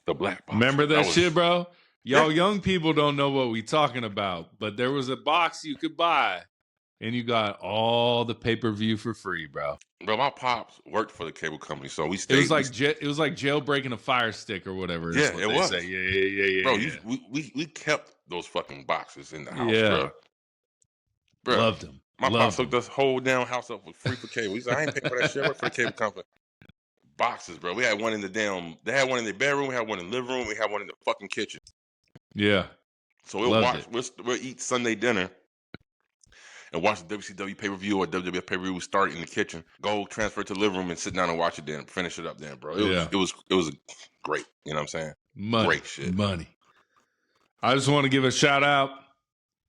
The black box. Remember that shit, bro? Y'all Yeah. young people don't know what we talking about, but there was a box you could buy, and you got all the pay-per-view for free, bro. Bro, my pops worked for the cable company, so we stayed. It was like jailbreaking a fire stick or whatever. Yeah, it was. Say. Yeah. Bro, yeah. We kept those fucking boxes in the house, Yeah. bro. Loved them. My pops hooked this whole damn house up with free for cable. He said, I ain't paying for that shit. I work for the cable company. Boxes, bro. We had one in they had one in the bedroom. We had one in the living room. We had one in the fucking kitchen. Yeah. So we'll eat Sunday dinner and watch the WCW pay-per-view or WWF pay-per-view. We start in the kitchen, go transfer to the living room and sit down and watch it then, finish it up then, bro. It was great. You know what I'm saying? Great shit. Money. I just want to give a shout out.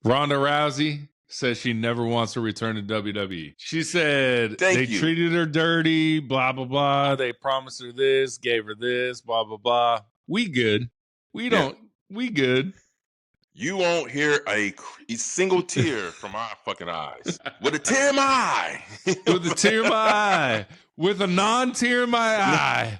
Ronda Rousey says she never wants to return to WWE. She said they treated her dirty, blah, blah, blah. They promised her this, gave her this, blah, blah, blah. We good. We good. You won't hear a single tear from our fucking eyes. With a tear in my eye. With a tear in my eye. With a non-tear in my eye.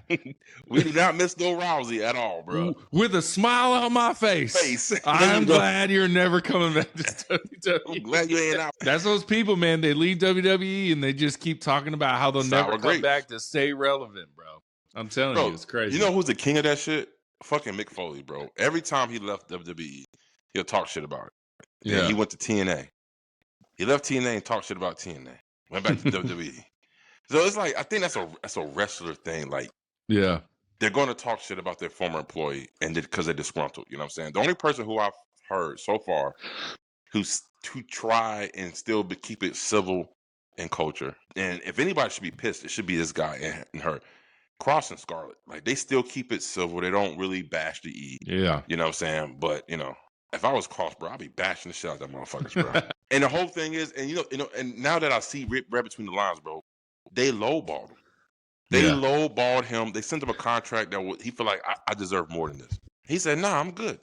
We do not miss no Rousey at all, bro. With a smile on my face. I'm glad you're never coming back to WWE. I'm glad you ain't out. That's those people, man. They leave WWE and they just keep talking about how they'll never come back to stay relevant, bro. I'm telling you, it's crazy. You know who's the king of that shit? Fucking Mick Foley, bro. Every time he left WWE, he'll talk shit about it. Yeah. And he went to TNA. He left TNA and talked shit about TNA. Went back to WWE. So it's like, I think that's a wrestler thing. Like, yeah, they're going to talk shit about their former employee and because they're disgruntled. You know what I'm saying? The only person who I've heard so far who try and still keep it civil and culture, and if anybody should be pissed, it should be this guy and her. Kross and Scarlett, like they still keep it civil. They don't really bash the E. Yeah, you know what I'm saying? But if I was Kross, bro, I'd be bashing the shit out of that motherfuckers, bro. And the whole thing is, and and now that I see read between the lines, bro, they lowballed him. They lowballed him. They sent him a contract that he feel like I deserve more than this. He said, "Nah, I'm good.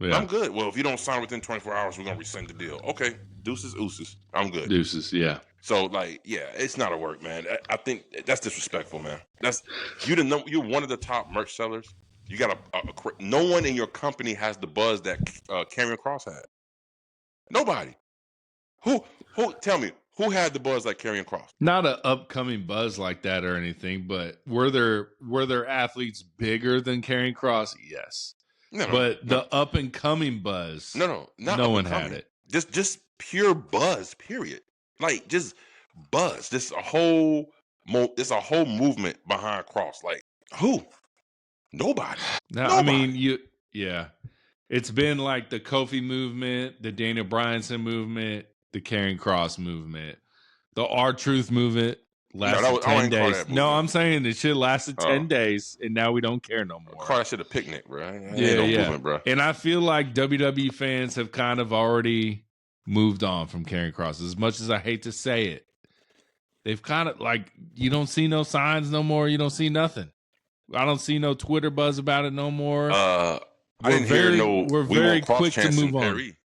Yeah. I'm good." Well, if you don't sign within 24 hours, we're gonna rescind the deal. Okay, deuces, ooses. I'm good. Deuces, yeah. So like, yeah, it's not a work, man. I think that's disrespectful, man. You're one of the top merch sellers. You got no one in your company has the buzz that Karrion Kross had. Nobody. Who? Tell me. Who had the buzz like Karrion Kross? Not an upcoming buzz like that or anything, but were there athletes bigger than Karrion Kross? Yes. But the up and coming buzz, no one had it. Just pure buzz. Period. Like just buzz. There's a whole movement behind Kross. Like who? Nobody. Nobody. I mean, it's been like the Kofi movement, the Daniel Bryanson movement, the Karrion Kross movement, the R-Truth movement lasted 10 days. No, I'm saying the shit lasted 10 days, and now we don't care no more. Call that shit a picnic, bro. Movement, bro. And I feel like WWE fans have kind of already moved on from Karrion Kross. As much as I hate to say it, they've kind of like, you don't see no signs no more. You don't see nothing. I don't see no Twitter buzz about it no more. We're very quick to move on. Perry.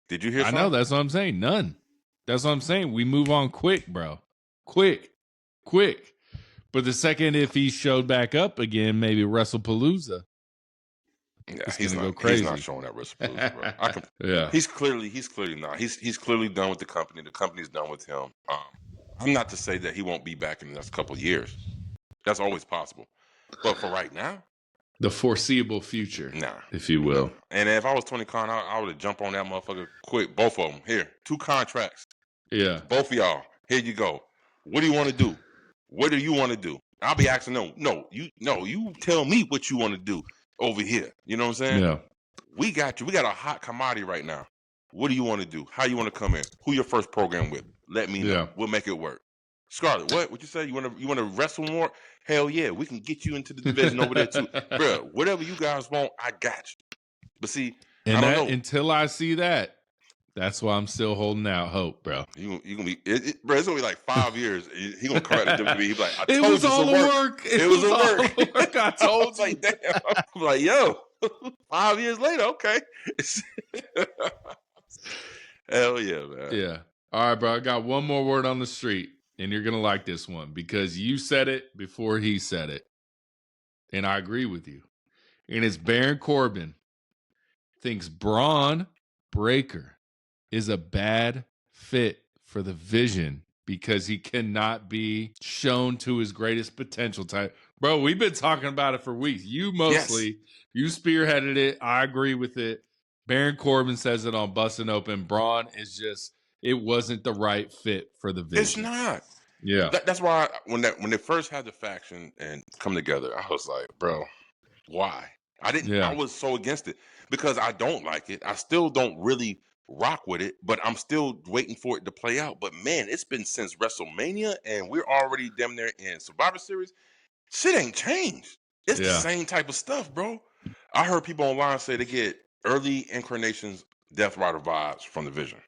Did you hear something? I know, that's what I'm saying. None. That's what I'm saying. We move on quick, bro. Quick. But the second if he showed back up again, maybe WrestlePalooza. Yeah, he's not crazy. He's not showing that WrestlePalooza, bro. He's clearly not. He's clearly done with the company. The company's done with him. I'm not to say that he won't be back in the next couple of years. That's always possible. But for right now, the foreseeable future, if you will. And if I was Tony Khan, I would have jumped on that motherfucker quick. Both of them. Here, 2 contracts. Yeah. Both of y'all. Here you go. What do you want to do? What do you want to do? I'll be asking them. You tell me what you want to do over here. You know what I'm saying? Yeah. We got you. We got a hot commodity right now. What do you want to do? How you want to come in? Who your first program with? Let me know. We'll make it work. Scarlett, what you say? You want to wrestle more? hell yeah, we can get you into the division over there too, bro. Whatever you guys want, I got you. But see, And I don't that know. until I see that, that's why I'm still holding out hope, bro. You gonna be, bro. It's gonna be like 5 years. He gonna come out to WWE. He be like, I It told was you it's a all the work. work. It was a all work. the work. I told you. Like, damn. I'm like, yo, 5 years later, okay. Hell yeah, man. Yeah. All right, bro. I got one more word on the street, and you're gonna like this one because you said it before he said it, and I agree with you. And it's Baron Corbin thinks Braun Breaker is a bad fit for the Vision because he cannot be shown to his greatest potential type. Bro, we've been talking about it for weeks. You mostly, you spearheaded it. I agree with it. Baron Corbin says it on Bustin' Open. Braun is just, it wasn't the right fit for the Vision. It's not. Yeah. That's why when they first had the faction and come together, I was like, bro, why? I was so against it because I don't like it. I still don't really rock with it, but I'm still waiting for it to play out. But man, it's been since WrestleMania and we're already damn near in Survivor Series. Shit ain't changed. It's the same type of stuff, bro. I heard people online say they get early incarnations Death Rider vibes from the Vision.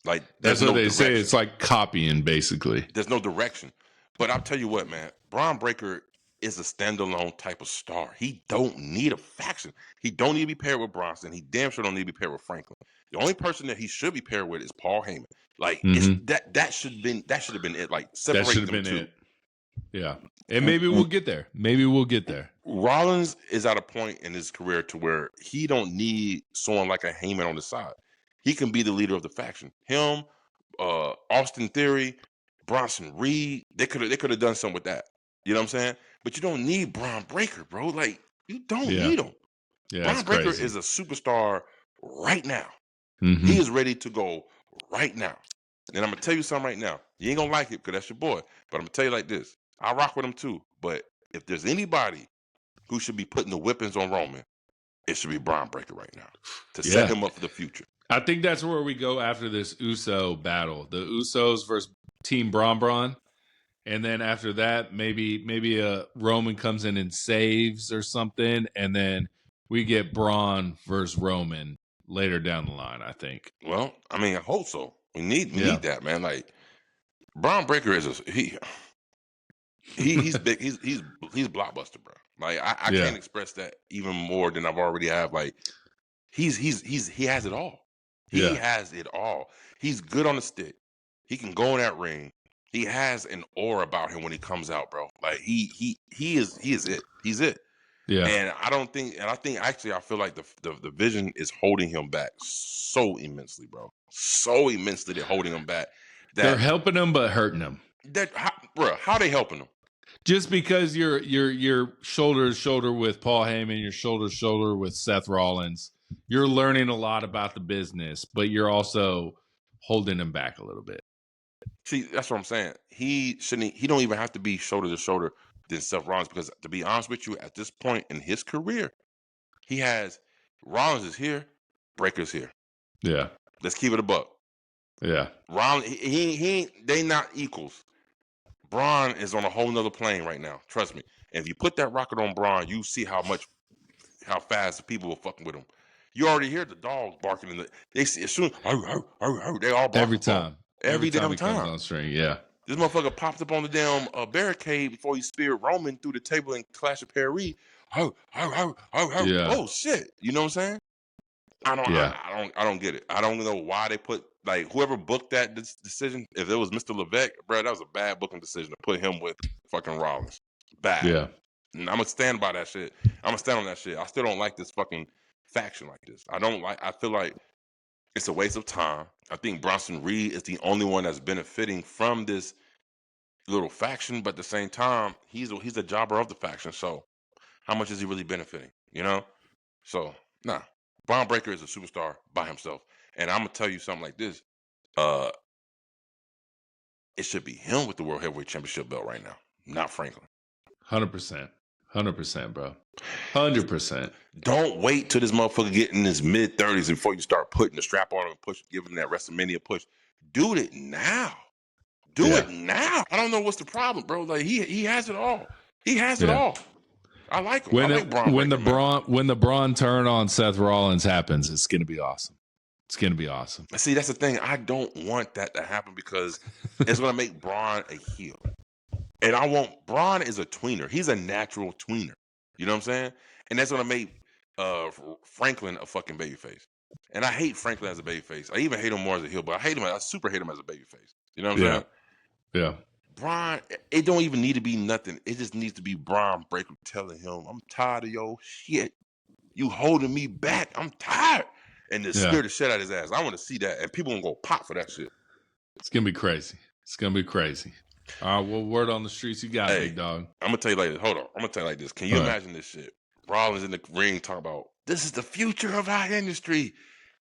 Like That's what they say. direction. It's like copying, basically. There's no direction. But I'll tell you what, man, Braun Breaker is a standalone type of star. He don't need a faction. He don't need to be paired with Bronson. He damn sure don't need to be paired with Franklin. The only person that he should be paired with is Paul Heyman. Like that should have been it. Like separate that should have them been two. it. Yeah. And maybe we'll get there. Maybe we'll get there. Rollins is at a point in his career to where he don't need someone like a Heyman on the side. He can be the leader of the faction. Him, Austin Theory, Bronson Reed, they could have done something with that. You know what I'm saying? But you don't need Braun Breaker, bro. Like, you don't need him. Yeah, Braun Breaker is a superstar right now. Mm-hmm. He is ready to go right now. And I'm going to tell you something right now. You ain't going to like it because that's your boy. But I'm going to tell you like this. I rock with him too. But if there's anybody who should be putting the whippings on Roman, it should be Braun Breaker right now to set him up for the future. I think that's where we go after this Uso battle. The Usos versus Team Braun. And then after that, maybe a Roman comes in and saves or something. And then we get Braun versus Roman later down the line, I think. Well, I mean, I hope so. We need that, man. Like, Braun Breaker is he's big. He's blockbuster, bro. Like, I can't express that even more than I've already have. Like, he has it all. He has it all. He's good on the stick. He can go in that ring. He has an aura about him when he comes out, bro. Like, he is it. He's it. Yeah. And I feel like the Vision is holding him back so immensely, bro. So immensely they're holding him back. They're helping him but hurting him. How they helping him? Just because you're shoulder to shoulder with Paul Heyman, you're shoulder to shoulder with Seth Rollins, you're learning a lot about the business, but you're also holding him back a little bit. See, that's what I'm saying. He don't even have to be shoulder to shoulder than Seth Rollins, because to be honest with you, at this point in his career, he has Rollins is here, Breaker's here. Yeah. Let's keep it a buck. Yeah. Rollins, they not equals. Braun is on a whole nother plane right now. Trust me. And if you put that rocket on Braun, you see how fast the people are fucking with him. You already hear the dogs barking they see as soon they all bark every time. Every damn he time. Comes on string, yeah. This motherfucker pops up on the damn barricade before he speared Roman through the table and Clash of Paris. Oh shit! You know what I'm saying? I don't get it. I don't know why they put, like, whoever booked that decision. If it was Mr. Levesque, bro, that was a bad booking decision to put him with fucking Rollins. Bad. Yeah. And I'm gonna stand by that shit. I'm gonna stand on that shit. I still don't like this fucking faction like this. I feel like it's a waste of time. I think Bronson Reed is the only one that's benefiting from this little faction, but at the same time, he's a jobber of the faction. So how much is he really benefiting? You know? So nah. Braun Breaker is a superstar by himself. And I'm gonna tell you something like this. It should be him with the World Heavyweight Championship belt right now, not Franklin. 100%. 100%, bro. 100%. Don't wait till this motherfucker get in his mid-30s before you start putting the strap on him and giving him that WrestleMania push. Do it now. Do it now. I don't know what's the problem, bro. Like, he has it all. He has it all. I like him. I like Braun when Breaker, the Braun turn on Seth Rollins happens, it's gonna be awesome. It's gonna be awesome. See, that's the thing. I don't want that to happen because it's gonna make Braun a heel. And Braun is a tweener. He's a natural tweener. You know what I'm saying? And that's gonna make Franklin a fucking babyface. And I hate Franklin as a babyface. I even hate him more as a heel, but I super hate him as a babyface. You know what I'm saying? Yeah. Braun, it don't even need to be nothing. It just needs to be Braun Breaker telling him, I'm tired of your shit. You holding me back. I'm tired. And the spirit the shit out of his ass. I want to see that. And people gonna go pop for that shit. It's gonna be crazy. It's gonna be crazy. All right, what word on the streets you got, big dog? I'm gonna tell you like this. Hold on. I'm gonna tell you like this. Can you imagine this shit? Rollins in the ring talking about this is the future of our industry.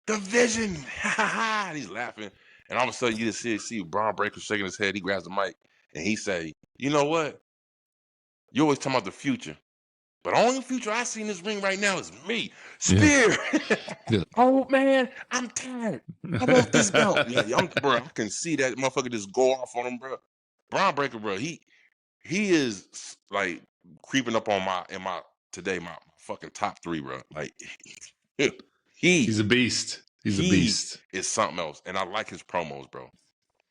The vision. And he's laughing. And all of a sudden you just see Braun Breaker shaking his head. He grabs the mic and he say, you know what? You always talking about the future. But the only future I see in this ring right now is me. Spear. Oh, man, I'm tired. I want this belt. Bro, I can see that motherfucker just go off on him, bro. Braun Breaker, bro, he is like creeping up on my fucking top 3, bro. Like he's a beast. He's a beast. Is something else. And I like his promos, bro.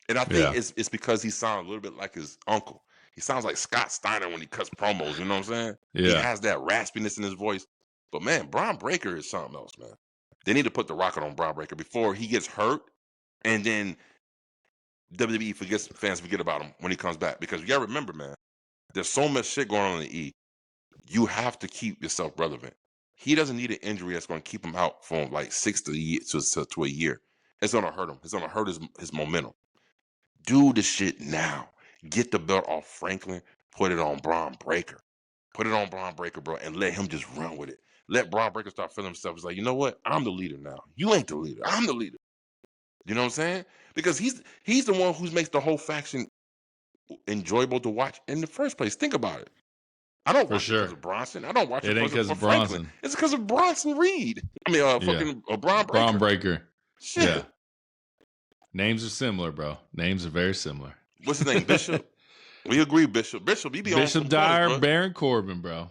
And I think it's because he sounds a little bit like his uncle. He sounds like Scott Steiner when he cuts promos, you know what I'm saying? Yeah. He has that raspiness in his voice. But, man, Braun Breaker is something else, man. They need to put the rocket on Braun Breaker before he gets hurt, and then WWE fans forget about him when he comes back. Because you got to remember, man, there's so much shit going on in the E. You have to keep yourself relevant. He doesn't need an injury that's going to keep him out from like 6 to a year. It's going to hurt him. It's going to hurt his momentum. Do the shit now. Get the belt off Franklin. Put it on Braun Breaker. Put it on Braun Breaker, bro, and let him just run with it. Let Braun Breaker start feeling himself. It's like, you know what? I'm the leader now. You ain't the leader. I'm the leader. You know what I'm saying? Because he's the one who makes the whole faction enjoyable to watch in the first place. Think about it. I don't watch it because of Bronson. I don't watch it because of Franklin. Bronson. It's because of Bronson Reed. I mean, Braun Breaker. Braun Breaker. Shit. Yeah. Names are similar, bro. Names are very similar. What's his name? Bishop? We agree, Bishop. Bishop, he be on Bishop Dyer, Baron Corbin, bro.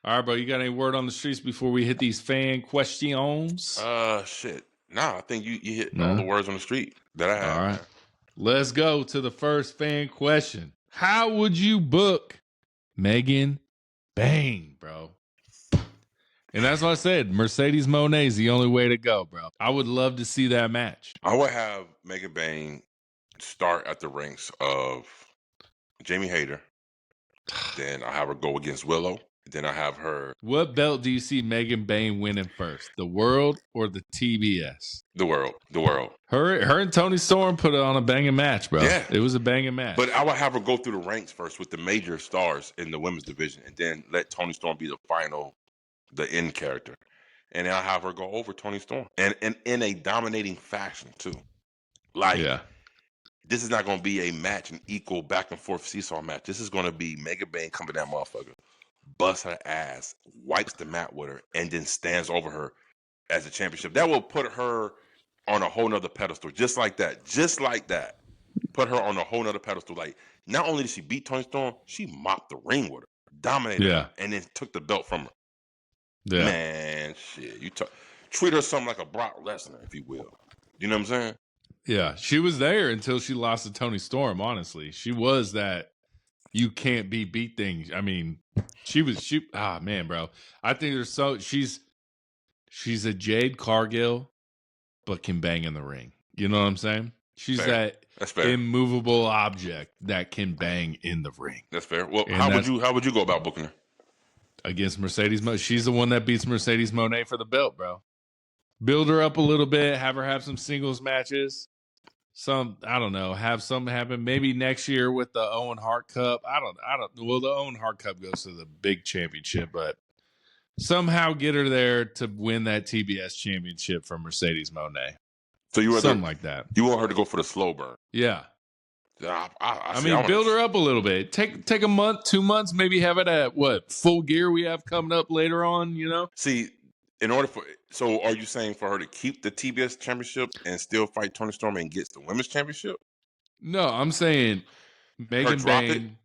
All right, bro. You got any word on the streets before we hit these fan questions? Shit. Nah, I think you hit all the words on the street that I have. All right. Man. Let's go to the first fan question. How would you book Megan Bayne, bro? And that's what I said. Mercedes Moné is the only way to go, bro. I would love to see that match. I would have Megan Bayne start at the ranks of Jamie Hayter. Then I have her go against Willow. Then I have her. What belt do you see Megan Bayne winning first? The World or the TBS? The World. The World. Her and Toni Storm put on a banging match, bro. Yeah. It was a banging match. But I would have her go through the ranks first with the major stars in the women's division, and then let Toni Storm be the end character. And then I have her go over Toni Storm. And in a dominating fashion, too. Like, this is not going to be a match, an equal back and forth seesaw match. This is going to be Megan Bayne coming that motherfucker, busts her ass, wipes the mat with her, and then stands over her as a championship. That will put her on a whole nother pedestal, just like that. Just like that. Put her on a whole nother pedestal. Like, not only did she beat Toni Storm, she mopped the ring with her, dominated her, and then took the belt from her. Yeah. Man, shit. You treat her something like a Brock Lesnar, if you will. You know what I'm saying? Yeah. She was there until she lost to Toni Storm, honestly. She was that you can't be beat thing. I mean, man, bro. I think she's a Jade Cargill, but can bang in the ring. You know what I'm saying? She's that immovable object that can bang in the ring. That's fair. Well, how would you go about booking her? Against Mercedes Moné. She's the one that beats Mercedes Moné for the belt, bro. Build her up a little bit, have her have some singles matches. I don't know, have something happen. Maybe next year with the Owen Hart Cup. Well, the Owen Hart Cup goes to the big championship, but somehow get her there to win that TBS championship from Mercedes Moné. So something like that. You want her to go for the slow burn? Yeah. I build her up a little bit. Take a month, 2 months, maybe have it at Full Gear we have coming up later on, you know? See, so are you saying for her to keep the TBS championship and still fight Toni Storm and gets the women's championship? No, I'm saying Megan Bayne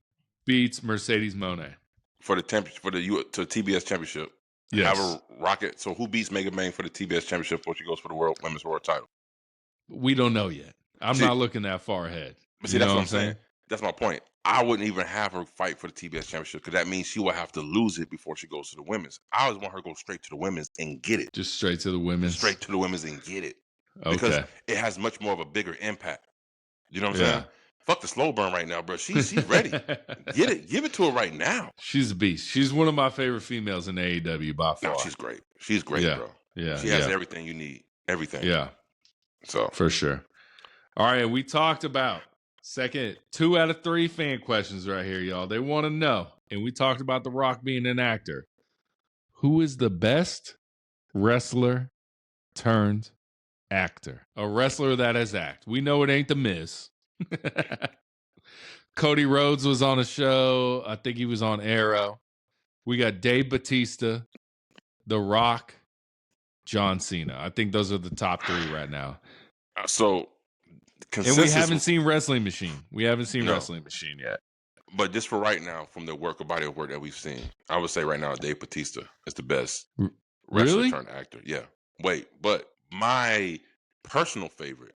beats Mercedes Moné for the TBS Championship? Yes. Have a rocket. So who beats Mega Man for the TBS Championship before she goes for the Women's World title? We don't know yet. I'm not looking that far ahead. But see, that's what I'm saying. That's my point. I wouldn't even have her fight for the TBS Championship because that means she will have to lose it before she goes to the women's. I always want her to go straight to the women's and get it. Just straight to the women's? Straight to the women's and get it. Okay. Because it has much more of a bigger impact. You know what I'm saying? Fuck the slow burn right now, bro. She's ready. Get it. Give it to her right now. She's a beast. She's one of my favorite females in AEW by far. No, she's great. She's great, bro. Yeah. She has everything you need. Everything. Yeah. So for sure. All right, we talked about 2 out of 3 fan questions right here, y'all. They want to know. And we talked about The Rock being an actor. Who is the best wrestler turned actor? A wrestler that has act. We know it ain't The Miz. Cody Rhodes was on a show. I think he was on Arrow. We got Dave Bautista, The Rock, John Cena. I think those are the top 3 right now. And we haven't seen Wrestling Machine. We haven't seen Wrestling Machine yet. But just for right now, from the body of work that we've seen, I would say right now Dave Bautista is the best wrestler turned actor. Yeah. Wait, but my personal favorite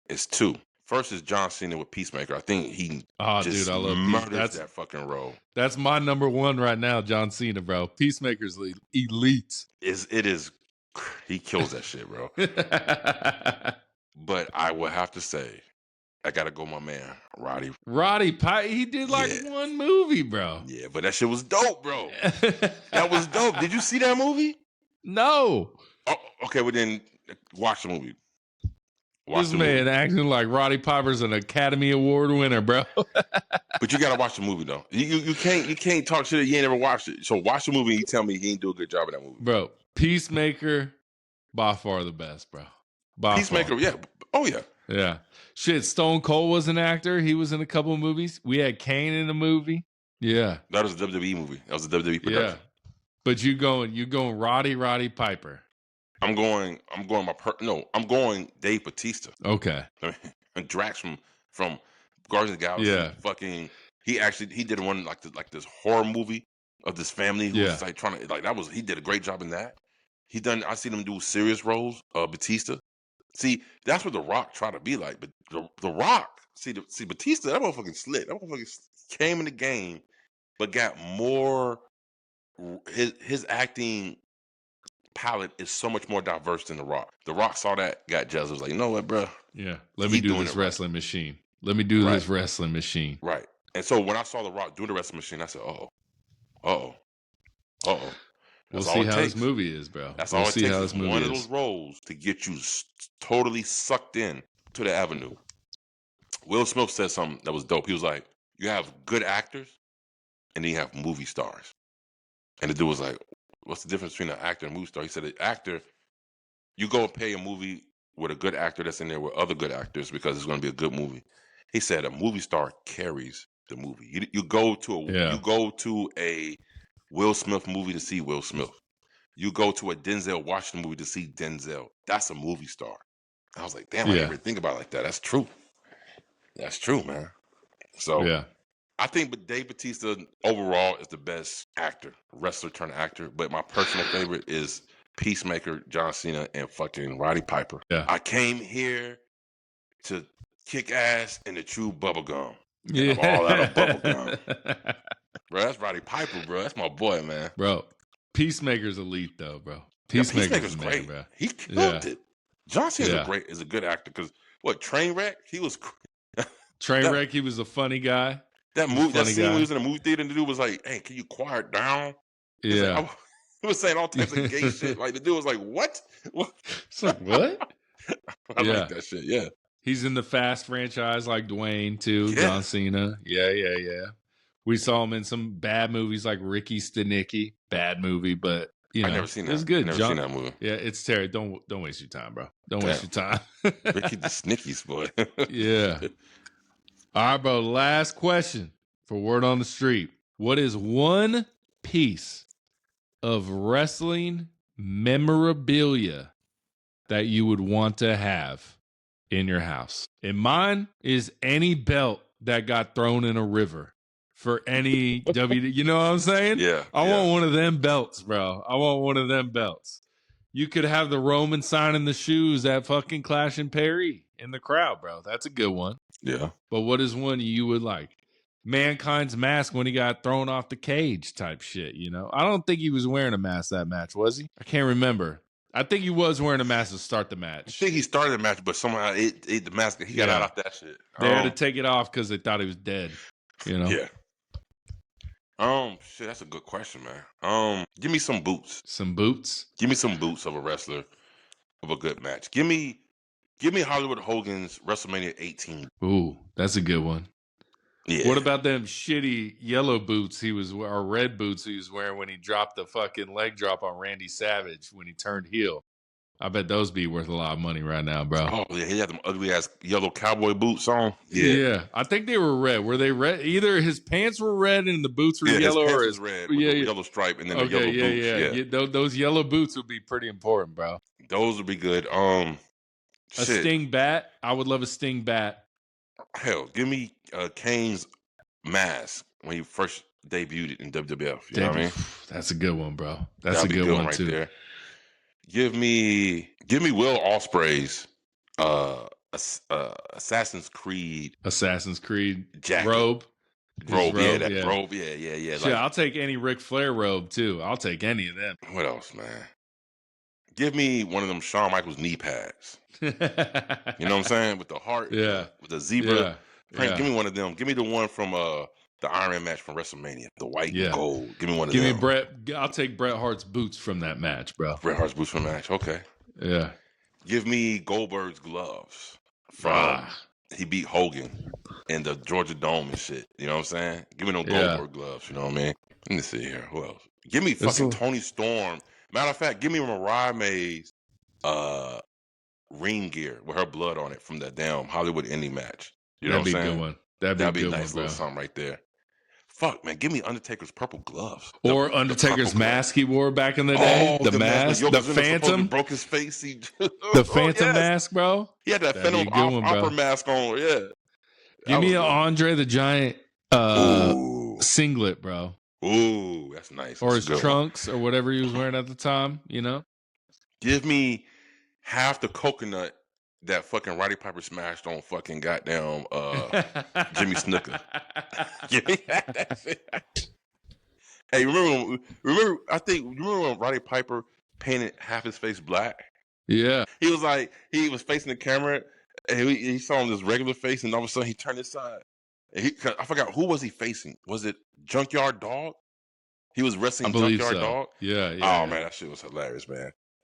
is 2. First is John Cena with Peacemaker. I think he just murders that fucking role. That's my number 1 right now, John Cena, bro. Peacemaker's elite. He kills that shit, bro. But I will have to say, I gotta go, my man, Roddy Piper. He did one movie, bro. Yeah, but that shit was dope, bro. That was dope. Did you see that movie? No. Oh, okay, well then watch the movie. This man acting like Roddy Piper's an Academy Award winner, bro. But you gotta watch the movie though. You can't talk shit that you ain't never watched it. So watch the movie and you tell me he ain't do a good job in that movie. Bro, Peacemaker, by far the best, bro. Peacemaker, yeah. Oh yeah. Yeah. Shit, Stone Cold was an actor. He was in a couple of movies. We had Kane in a movie. Yeah. That was a WWE movie. That was a WWE production. Yeah. But you going Roddy Piper. I'm going Dave Bautista. Okay. And Drax from Guardians of the Galaxy. Yeah. Fucking he did one like this horror movie of this family who was like trying to he did a great job in that. I seen him do serious roles, Batista. See, that's what The Rock tried to be like, but the Rock, see Batista, that motherfucking slick. That motherfucking came in the game, but got more. His acting palette is so much more diverse than The Rock. The Rock saw that, got jealous. Was like, you know what, bro? Yeah, let me do this wrestling machine. Let me do this wrestling machine. Right. And so when I saw The Rock do the wrestling machine, I said, uh-oh. We'll see how this movie is, bro. That's all it takes is one of those roles to get you totally sucked in to the avenue. Will Smith said something that was dope. He was like, you have good actors and then you have movie stars. And the dude was like, what's the difference between an actor and a movie star? He said, an actor, you go and pay a movie with a good actor that's in there with other good actors because it's going to be a good movie. He said a movie star carries the movie. You go to a Will Smith movie to see Will Smith. You go to a Denzel Washington movie to see Denzel. That's a movie star. I was like, damn, I didn't even think about it like that. That's true. That's true, man. So I think Dave Bautista overall is the best actor, wrestler turned actor. But my personal favorite is Peacemaker, John Cena, and fucking Roddy Piper. Yeah. I came here to kick ass in the true bubblegum. Yeah. I'm all out of bubblegum. Bro, that's Roddy Piper, bro. That's my boy, man. Bro, Peacemaker's elite, though, bro. Peacemaker's great, bro. He killed it. John Cena is a good actor because Trainwreck? He was Trainwreck. He was a funny guy. That scene when he was in a movie theater and the dude was like, "Hey, can you quiet down?" Yeah, he was saying all types of gay shit. Like the dude was like, "What?" It's like, what? I like that shit. Yeah, he's in the Fast franchise like Dwayne too. Yeah. John Cena. Yeah. We saw him in some bad movies like Ricky Stenicki. Bad movie, but you know, I never seen that. It's good. Never seen that movie. Yeah, it's Terry. Don't waste your time, bro. Don't waste your time. Ricky the Snicky's boy. Yeah. All right, bro. Last question for Word on the Street. What is one piece of wrestling memorabilia that you would want to have in your house? And mine is any belt that got thrown in a river. for any You know what I'm saying? Yeah. I want one of them belts, bro. I want one of them belts. You could have the Roman signing the shoes at fucking Clash and Perry in the crowd, bro. That's a good one. Yeah. But what is one you would like? Mankind's mask when he got thrown off the cage type shit, you know? I don't think he was wearing a mask that match, was he? I can't remember. I think he was wearing a mask to start the match. I think he started the match, but somehow the mask, he got out of that shit. They had to take it off because they thought he was dead, you know? Yeah. Shit, that's a good question, man. Give me some boots. Some boots? Give me some boots of a wrestler of a good match. Give me Hollywood Hogan's WrestleMania 18. Ooh, that's a good one. Yeah. What about them shitty yellow boots or red boots he was wearing when he dropped the fucking leg drop on Randy Savage when he turned heel? I bet those be worth a lot of money right now, bro. Oh, yeah, he had them ugly ass yellow cowboy boots on. Yeah. I think they were red. Were they red? Either his pants were red and the boots were yellow, or his red with the yellow stripe and then the yellow boots. Yeah. Those yellow boots would be pretty important, bro. Those would be good. A Sting bat. I would love a Sting bat. Hell, give me Kane's mask when he first debuted in WWF. You know what I mean? That's a good one, bro. That's a good one right too. There. Give me Will Ospreay's Assassin's Creed jacket. robe. Robe. Yeah. Shit, I'll take any Ric Flair robe too. I'll take any of them. What else, man? Give me one of them Shawn Michaels knee pads. You know what I'm saying? With the heart, with the zebra. Frank, give me one of them. Give me the one from the Iron Man match from WrestleMania, the white and gold. Give me one of them. Give me Bret. I'll take Bret Hart's boots from that match, bro. Bret Hart's boots from the match. Okay. Yeah. Give me Goldberg's gloves from he beat Hogan in the Georgia Dome and shit. You know what I'm saying? Give me no Goldberg gloves. You know what I mean? Let me see here. Who else? Give me fucking Toni Storm. Matter of fact, give me Mariah May's ring gear with her blood on it from that damn Hollywood Indie match. You know what I'm saying? That'd be a good one. That'd be a nice one, little something right there. Fuck, man. Give me Undertaker's purple gloves. Or Undertaker's mask he wore back in the day. The mask. The Phantom. Broke his face. The Phantom mask, bro. He had that Phantom opera mask on. Yeah. Give me an Andre the Giant singlet, bro. Ooh, that's nice. Or his trunks or whatever he was wearing at the time, you know? Give me half the coconut that fucking Roddy Piper smashed on fucking goddamn Jimmy Snuka. Give me that shit. Hey, remember when Roddy Piper painted half his face black? Yeah. He was facing the camera and he saw him this regular face and all of a sudden he turned his side. And I forgot, who was he facing? Was it Junkyard Dog? He was wrestling Junkyard Dog? Yeah. Oh, man, that shit was hilarious, man.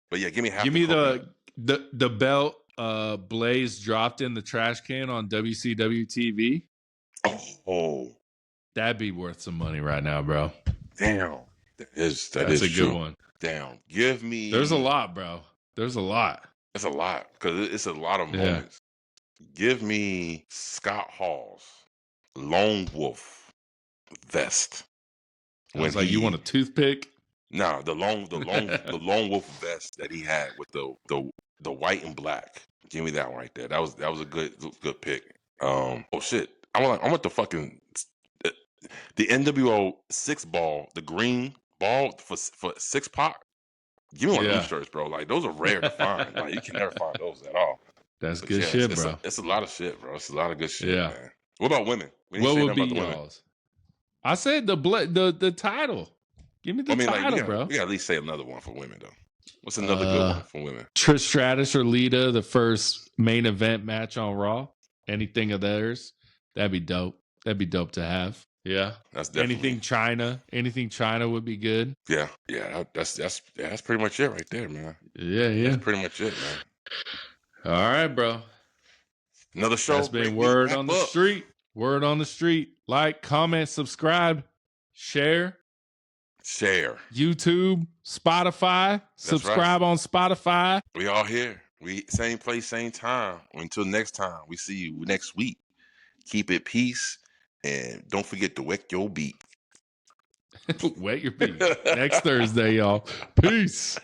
But yeah, give me the belt Blaze dropped in the trash can on WCW TV. Oh. That'd be worth some money right now, bro. Damn. That's a true. Good one. Damn. Give me... There's a lot, bro. There's a lot. It's a lot, because it's a lot of moments. Give me Scott Hall's Lone Wolf vest. You want a toothpick? No, the lone wolf vest that he had with the white and black. Give me that one right there. That was a good pick. Oh shit! I want the fucking the NWO 6 ball, the green ball for 6-Pac. Give me one of those shirts, bro. Like those are rare to find. Like you can never find those at all. That's good shit, bro. It's a lot of shit, bro. It's a lot of good shit, man. What about women? What would be y'all's? I said the title. Give me the title, bro. We got to at least say another one for women, though. What's another good one for women? Trish Stratus or Lita, the first main event match on Raw. Anything of theirs. That'd be dope. That'd be dope to have. Yeah. That's definitely... Anything China would be good. Yeah. That's pretty much it right there, man. Yeah. That's pretty much it, man. All right, bro. Another show. That's been Word on the Street. Word on the Street. Like, comment, subscribe, share. YouTube, Spotify. Subscribe on Spotify. We all here. We same place, same time. Until next time, we see you next week. Keep it peace, and don't forget to wet your beat. Wet your beat. Next Thursday, y'all. Peace.